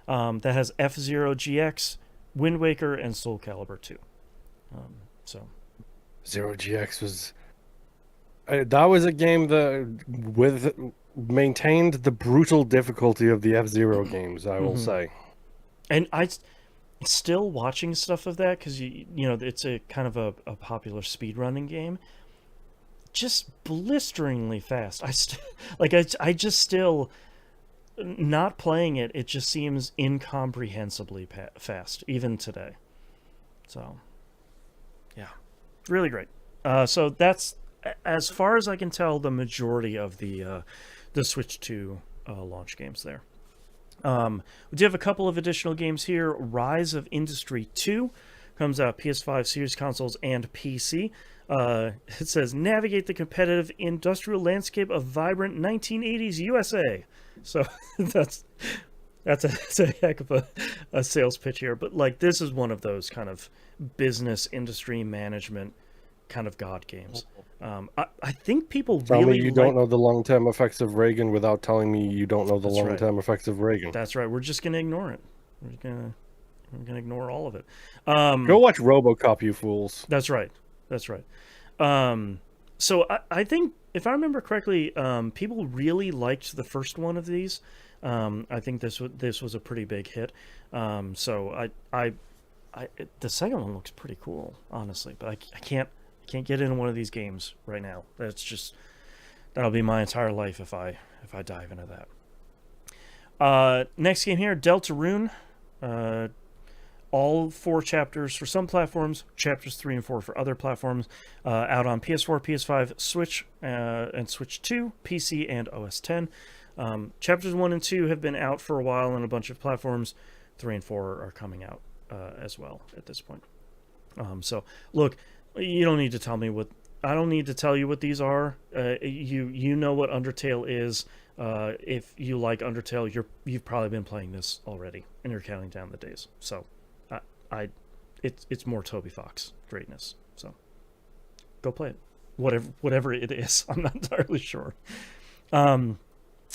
That has F-Zero GX, Wind Waker, and Soul Calibur 2. So Zero GX was that was a game that maintained the brutal difficulty of the F-Zero games, I will say. And still watching stuff of that because you know it's a kind of a popular speedrunning game. Just blisteringly fast. I just still not playing it. It just seems incomprehensibly fast even today. So, yeah, really great. So that's, as far as I can tell, the majority of the Switch 2 launch games there. We do have a couple of additional games here. Rise of Industry 2 comes out PS5, Series consoles, and PC. It says, navigate the competitive industrial landscape of vibrant 1980s USA. So that's a heck of a sales pitch here. But like, this is one of those kind of business industry management kind of god games. I think people Tell really me you don't know the long-term effects of Reagan without telling me you don't know the That's right. long-term effects of Reagan. That's right. We're just gonna ignore it. We're gonna ignore all of it. Go watch RoboCop, you fools. That's right. That's right. So I think, if I remember correctly, people really liked the first one of these. I think this was a pretty big hit. So the second one looks pretty cool, honestly. But I can't get into one of these games right now. That'll be my entire life if I dive into that. Next game here, Deltarune. All 4 chapters for some platforms, chapters 3 and 4 for other platforms. Out on PS4, PS5, Switch, and Switch 2, PC, and OS X. Chapters 1 and 2 have been out for a while on a bunch of platforms. 3 and 4 are coming out as well at this point. So, look, you don't need to tell me what... I don't need to tell you what these are. You know what Undertale is. If you like Undertale, you've probably been playing this already, and you're counting down the days. So, it's more Toby Fox greatness. So, go play it. Whatever it is, I'm not entirely sure. And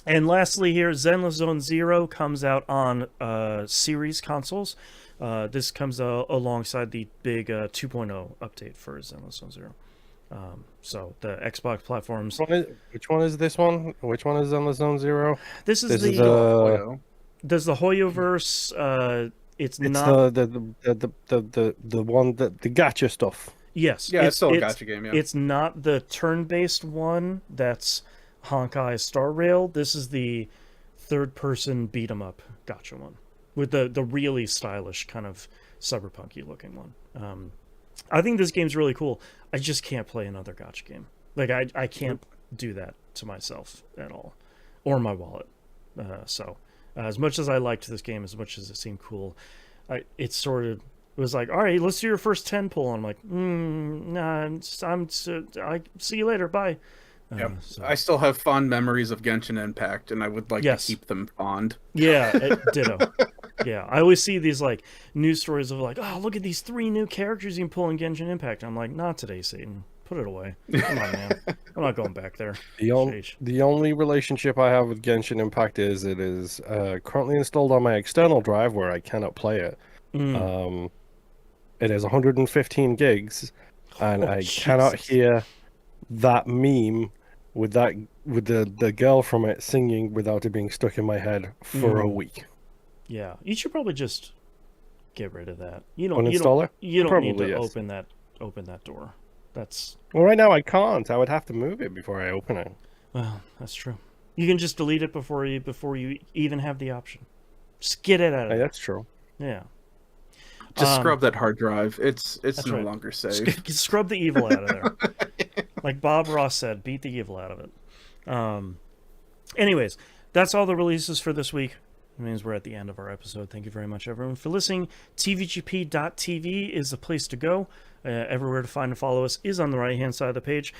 lastly here, Zenless Zone Zero comes out on Series consoles. This comes alongside the big 2.0 update for Zenless Zone Zero. So the Xbox platforms. Which one is this one? Which one is Zenless Zone Zero? This is the Does the Hoyoverse? It's not the one that the gacha stuff. Yes. Yeah, it's still a gacha game. Yeah. It's not the turn-based one. That's Honkai Star Rail. This is the third-person beat-em-up gacha one with the really stylish kind of cyberpunky looking one. I think this game's really cool. I just can't play another gacha game. Like I can't do that to myself at all, or my wallet. So as much as I liked this game, as much as it seemed cool, it was like, all right, let's do your first 10 pull. I'm like, nah, I see you later, bye. Yep. So. I still have fond memories of Genshin Impact, and I would like to keep them fond. Yeah, ditto. Yeah, I always see these like news stories of like, oh, look at these 3 new characters you can pull in Genshin Impact. I'm like, not today, Satan. Put it away. Come on, man. I'm not going back there. The only relationship I have with Genshin Impact is it is currently installed on my external drive where I cannot play it. It is 115 gigs, and I cannot hear that meme with the girl from it singing without it being stuck in my head for a week. Yeah, you should probably just get rid of that. You don't uninstall it. You don't Probably, need to yes. open that door. That's well, right now I can't. I would have to move it before I open it. Well, that's true. You can just delete it before you even have the option. Just get it out of there. That's true. Yeah. Just scrub that hard drive. It's no right. longer safe. Scrub the evil out of there. Like Bob Ross said, beat the evil out of it. Anyways, that's all the releases for this week. It means we're at the end of our episode. Thank you very much, everyone, for listening. TVGP.tv is the place to go. Everywhere to find and follow us is on the right-hand side of the page.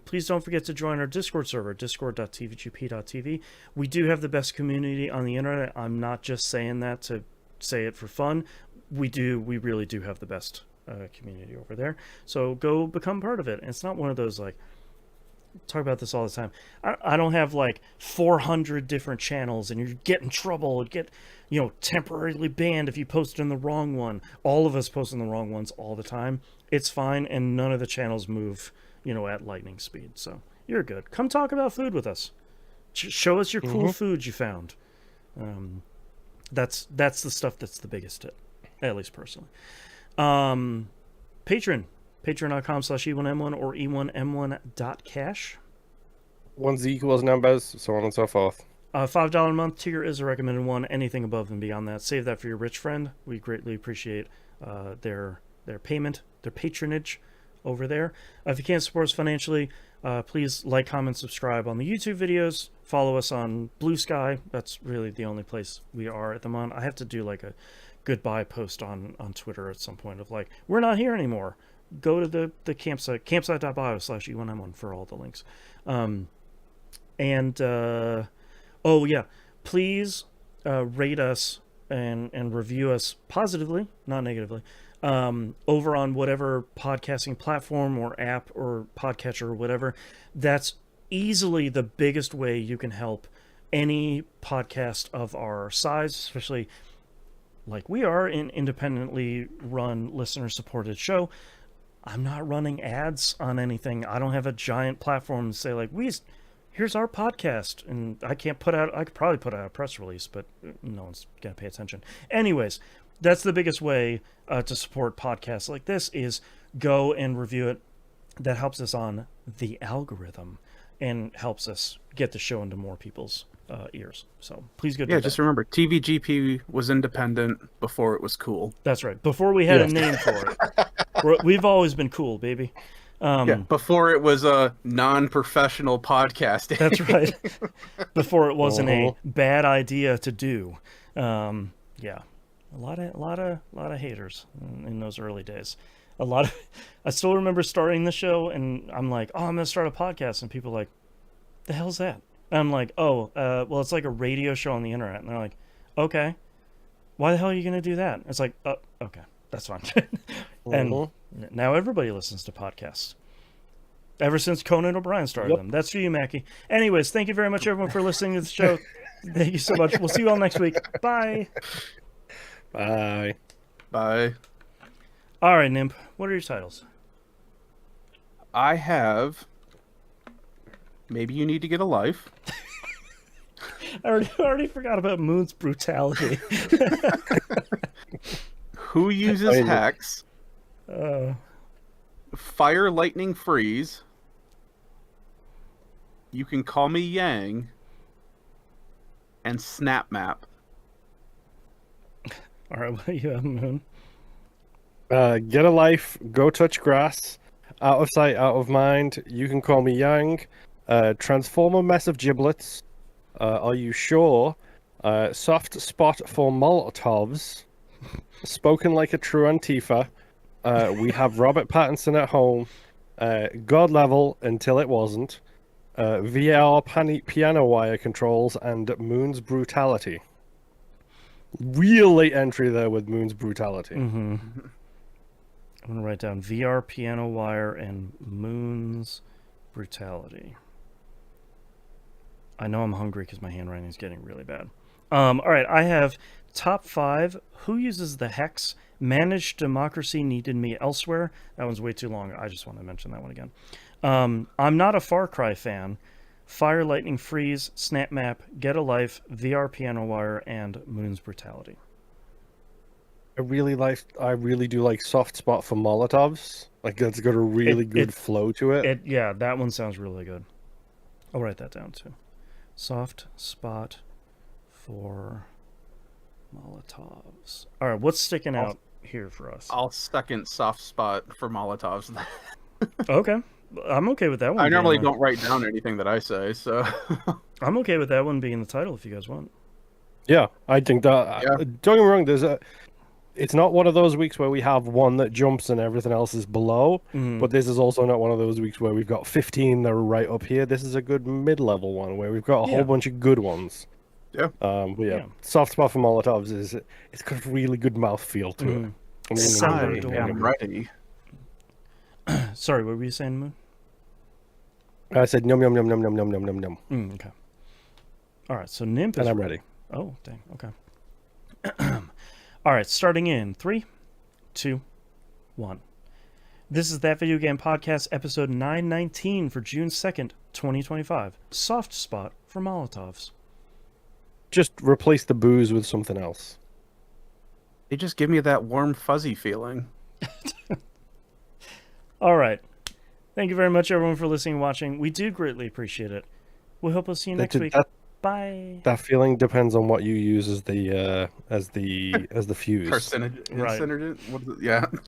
Please don't forget to join our Discord server, discord.tvgp.tv. We do have the best community on the internet. I'm not just saying that to say it for fun. We really do have the best community over there. So go become part of it. And it's not one of those like, talk about this all the time. I don't have like 400 different channels and you get in trouble and get, temporarily banned if you post in the wrong one. All of us post in the wrong ones all the time. It's fine, and none of the channels move, at lightning speed. So you're good. Come talk about food with us. Show us your cool food you found. That's the stuff that's the biggest hit. at least personally. Patreon.com/E1M1 or E1M1.cash. Ones equals numbers, so on and so forth. $5 a month tier is a recommended one. Anything above and beyond that, save that for your rich friend. We greatly appreciate their payment, their patronage over there. If you can't support us financially, please like, comment, subscribe on the YouTube videos. Follow us on Blue Sky. That's really the only place we are at the moment. I have to do like a goodbye post on Twitter at some point of like, we're not here anymore. Go to the campsite, campsite.bio/E1M1 for all the links. Oh yeah, please rate us and review us positively, not negatively, over on whatever podcasting platform or app or podcatcher or whatever. That's easily the biggest way you can help any podcast of our size, especially like we are an independently run, listener-supported show. I'm not running ads on anything. I don't have a giant platform to say like, here's our podcast, and I could probably put out a press release, but no one's gonna pay attention. Anyways, that's the biggest way to support podcasts like this is go and review it. That helps us on the algorithm and helps us get the show into more people's ears. So please go do that. Just remember, TVGP was independent before it was cool. That's right. Before we had a name for it. We've always been cool, baby. Before it was a non-professional podcasting. That's right. Before it wasn't a bad idea to do. A lot of haters in those early days. I still remember starting the show, and I'm like, oh, I'm gonna start a podcast, and people are like, the hell's that? And I'm like, well, it's like a radio show on the internet, and they're like, okay, why the hell are you gonna do that? It's like, okay, that's fine. And now everybody listens to podcasts. Ever since Conan O'Brien started them. That's for you, Mackie. Anyways, thank you very much, everyone, for listening to the show. Thank you so much. We'll see you all next week. Bye. Bye. Bye. All right, Nimp. What are your titles? I have Maybe You Need to Get a Life. I already forgot about Moon's brutality. Who Uses Hex? Fire, Lightning, Freeze. You Can Call Me Yang. And Snap Map. All right, what do you have, Moon? Get a Life, Go Touch Grass, Out of Sight, Out of Mind, You Can Call Me Yang, Transform a Mess of Giblets, Are You Sure, Soft Spot for Molotovs, Spoken Like a True Antifa, We Have Robert Pattinson at Home, God Level Until It Wasn't, VR Piano Wire Controls, and Moon's Brutality. Real late entry there with Moon's Brutality. Mm-hmm. I'm going to write down VR Piano Wire and Moon's Brutality. I know I'm hungry because my handwriting is getting really bad. All right, I have top 5. Who Uses the Hex? Managed Democracy Needed Me Elsewhere. That one's way too long. I just want to mention that one again. I'm Not a Far Cry Fan. Fire, Lightning, Freeze, Snap Map, Get a Life, VR Piano Wire, and Moon's Brutality. I really do like Soft Spot for Molotovs. Like, that's got a really good flow to it. Yeah, that one sounds really good. I'll write that down too. Soft Spot for Molotovs. All right, what's sticking out here for us? I'll second Soft Spot for Molotovs. Okay. I'm okay with that one. I normally don't write down anything that I say, so... I'm okay with that one being the title if you guys want. Yeah, I think that... Don't get me wrong, it's not one of those weeks where we have one that jumps and everything else is below, but this is also not one of those weeks where we've got 15 that are right up here. This is a good mid-level one where we've got a whole bunch of good ones. Yeah. Soft Spot for Molotovs it's got a really good mouthfeel to it. I am ready. Sorry, what were you saying, Moon? I said num num num num num num num num num. Okay. All right, so Nimp is and I'm ready. Oh, dang. Okay. All right, starting in 3, 2, 1. This is That Video Game Podcast, episode 919 for June 2nd, 2025. Soft Spot for Molotovs. Just replace the booze with something else. They just give me that warm, fuzzy feeling. All right. Thank you very much, everyone, for listening and watching. We do greatly appreciate it. We hope we'll see you next week. Bye. That feeling depends on what you use as the fuse. Carcinogen. Right. What is it? Yeah.